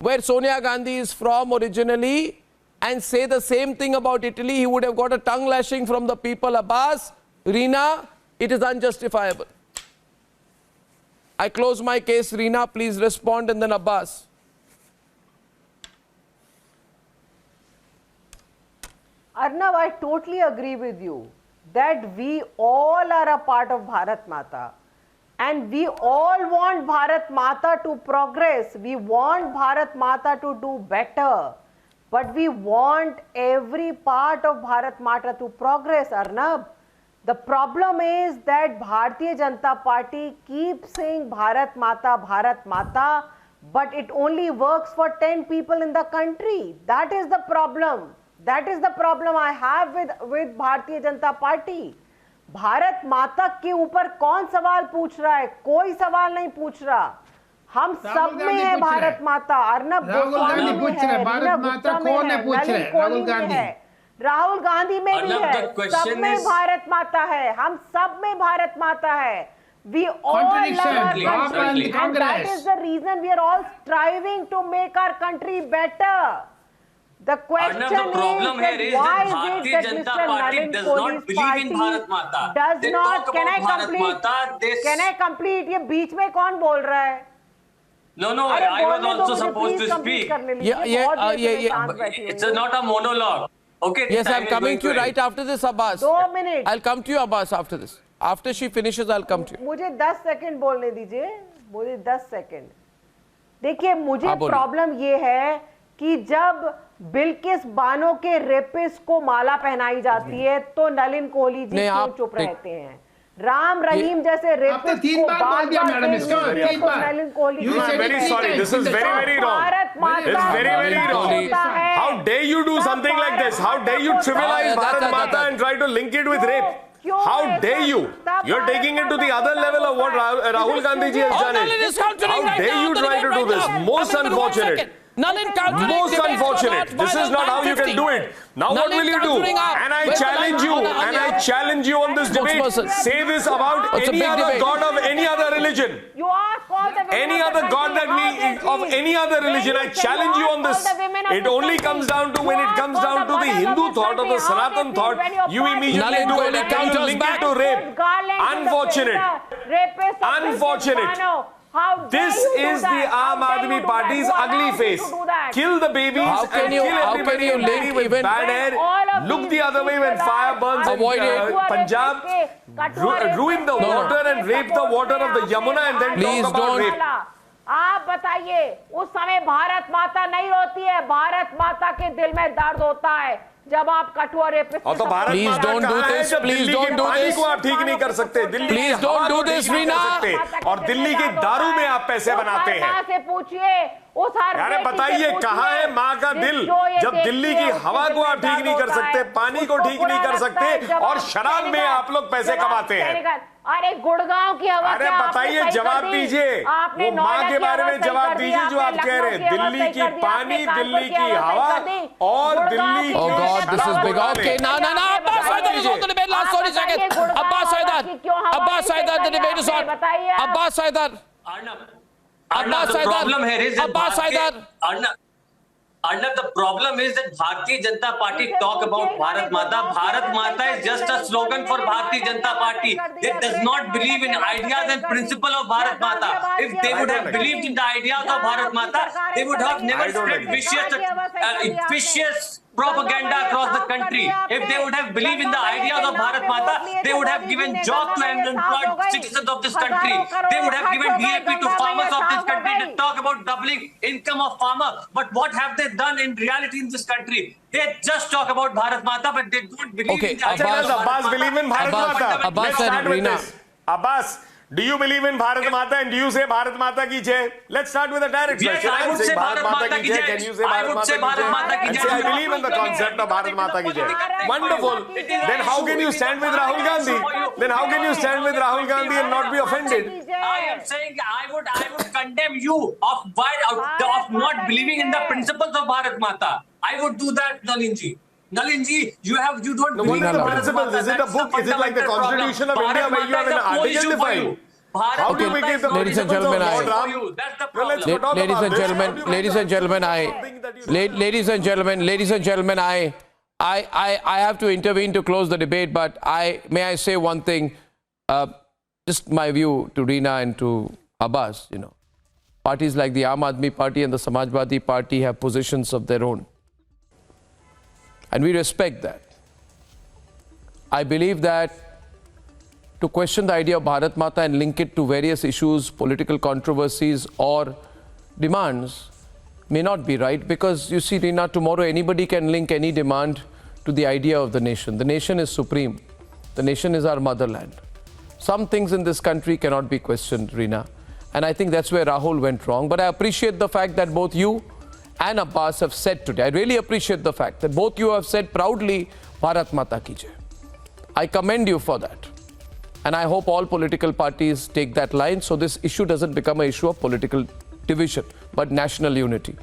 Speaker 3: where Sonia Gandhi is from originally, and say the same thing about Italy, he would have got a tongue lashing from the people. Abbas, Reena, it is unjustifiable. I close my case. Reena, please respond, and then Abbas.
Speaker 10: Arnab, I totally agree with you that we all are a part of Bharat Mata. And we all want Bharat Mata to progress. We want Bharat Mata to do better. But we want every part of Bharat Mata to progress, Arnab. The problem is that Bharatiya Janata Party keeps saying Bharat Mata, but it only works for 10 people in the country. That is the problem. That is the problem I have with Bharatiya Janata Party. Bharat माता के ऊपर कौन सवाल पूछ रहा है? कोई सवाल नहीं पूछ रहा. हम सब में है भारत माता. अर्नब गोस्वामी में है, भारत माता कौन है पूछ रहे? राहुल गांधी. राहुल गांधी में भी है. सब में भारत माता है. हम सब में भारत माता है. We all love our country, and that is the reason we are all striving to make our country better. The question is that why is it that Mr. Nalin Kohli's party does not? Can I complete? ये बीच में कौन बोल रहा है?
Speaker 12: No, I was also supposed to speak. It's not a monologue. Okay.
Speaker 3: Yes, I'm coming to you right after this, Abbas.
Speaker 10: 2 minutes.
Speaker 3: I'll come to you, Abbas, after this. After she finishes, I'll come to you.
Speaker 10: मुझे 10 second बोलने दीजिए. मुझे 10 second. देखिए, मुझे problem ये है कि जब बिल्किस बानो के रेपिस्ट को माला पहनाई जाती है तो नलिन कोहली जी क्यों चुप रहते हैं? राम रहीम जैसे रेपिस्ट को नलिन कोहली जी भारत माता
Speaker 11: How dare you do something like this? How dare you trivialize Bharat Mata and try to link it with rape? How dare you? You're taking it to the other level of what Rahul Gandhi ji has done it. How dare you try to do this? Most unfortunate. Most unfortunate. This is not how you can do it. Now what will you do? And I challenge you on this debate. Say this about any other god of any other religion. Any other god of any other religion. I challenge you on this. It only comes down to when it comes down to the Hindu thought or the Sanatan thought, you immediately do it and you link it to rape. Unfortunate. Unfortunate. This is the Aam Aadmi Party's ugly face. Kill the babies and kill everybody with bad hair. Look the other way when fire burns in Punjab. Ruin the water and rape the water of the Yamuna and then talk about rape.
Speaker 10: आप बताइए, उस समय भारत माता नहीं रोती है. भारत माता के दिल में दर्द होता है जब आप कठुआ रेपिस्ट.
Speaker 11: तो भारत माता कहाँ है जब दिल्ली के पानी को आप ठीक नहीं कर सकते, दिल्ली की हवा को ठीक नहीं कर सकते और दिल्ली की दारू में आप पैसे बनाते हैं.
Speaker 10: से पूछिए उस
Speaker 11: यार बताइए कहाँ है माँ का दिल जब दिल्ली की हवा को आप ठीक नहीं कर सकते, पानी को ठीक नहीं कर सकते और शराब में आप लोग पैसे कमाते हैं.
Speaker 10: अरे गुड़गांव की हवा.
Speaker 11: अरे बताइए, जवाब दीजिए, वो माँ के बारे में जवाब दीजिए जो आप कह रहे हैं. दिल्ली की पानी, दिल्ली की हवा और दिल्ली की
Speaker 3: God, this is big. Okay, no. Abbas Haidar is on the debate. Last 30 seconds. Abbas Haidar, the debate is on. Abbas Haidar.
Speaker 12: Arnab, the problem here is that Arnab, the problem is that Bharatiya Janata Party talk about Bharat Mata. Bharat Mata is just a slogan for Bharatiya Janata Party. They does not believe in ideas and principle of Bharat Mata. If they would have believed in the ideas of Bharat Mata, they would have never spread vicious propaganda across the country. If they would have believed in the ideas of Bharat Mata, they would have given jobs to unemployed citizens of this country. They would have given DAP to farmers of this country. They talk about doubling income of farmer. But what have they done in reality in this country? They just talk about Bharat Mata, but they don't believe in the ideas of Bharat Mata.
Speaker 11: Believe in Bharat Mata. Let's start with this. Abbas, do you believe in Bharat Mata and do you say Bharat Mata ki jai? Let's start with a direct question.
Speaker 12: Yes, I would say Bharat Mata ki jai.
Speaker 11: Can you say Bharat Mata ki jai? I believe in the concept of Bharat Mata ki jai. Wonderful. Then how can you stand with Rahul Gandhi? Then how can you stand with Rahul Gandhi and not be offended?
Speaker 12: I am saying I would condemn you of not believing in the principles of Bharat Mata. I would do that, Nalinji. Nalinji, you don't believe in the
Speaker 11: principles. Is it a book? Is it like the Constitution of India where you have an article defined? How do you make it the
Speaker 3: ladies and gentlemen, I have to intervene to close the debate, but may I say one thing, just my view to Reena and to Abbas, parties like the Aam Aadmi Party and the Samajwadi Party have positions of their own. And we respect that. I believe that to question the idea of Bharat Mata and link it to various issues, political controversies or demands may not be right, because you see, Reena, tomorrow anybody can link any demand to the idea of the nation. The nation is supreme. The nation is our motherland. Some things in this country cannot be questioned, Reena. And I think that's where Rahul went wrong. But I appreciate the fact that both you and Abbas have said today. I really appreciate the fact that both you have said proudly, Bharat Mata ki jai. I commend you for that. And I hope all political parties take that line so this issue doesn't become an issue of political division, but national unity.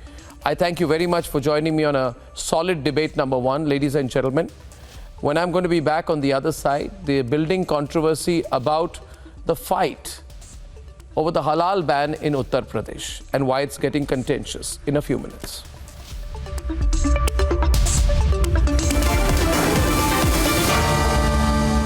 Speaker 3: I thank you very much for joining me on a solid debate number 1, ladies and gentlemen. When I'm going to be back on the other side, the building controversy about the fight over the halal ban in Uttar Pradesh and why it's getting contentious in a few minutes.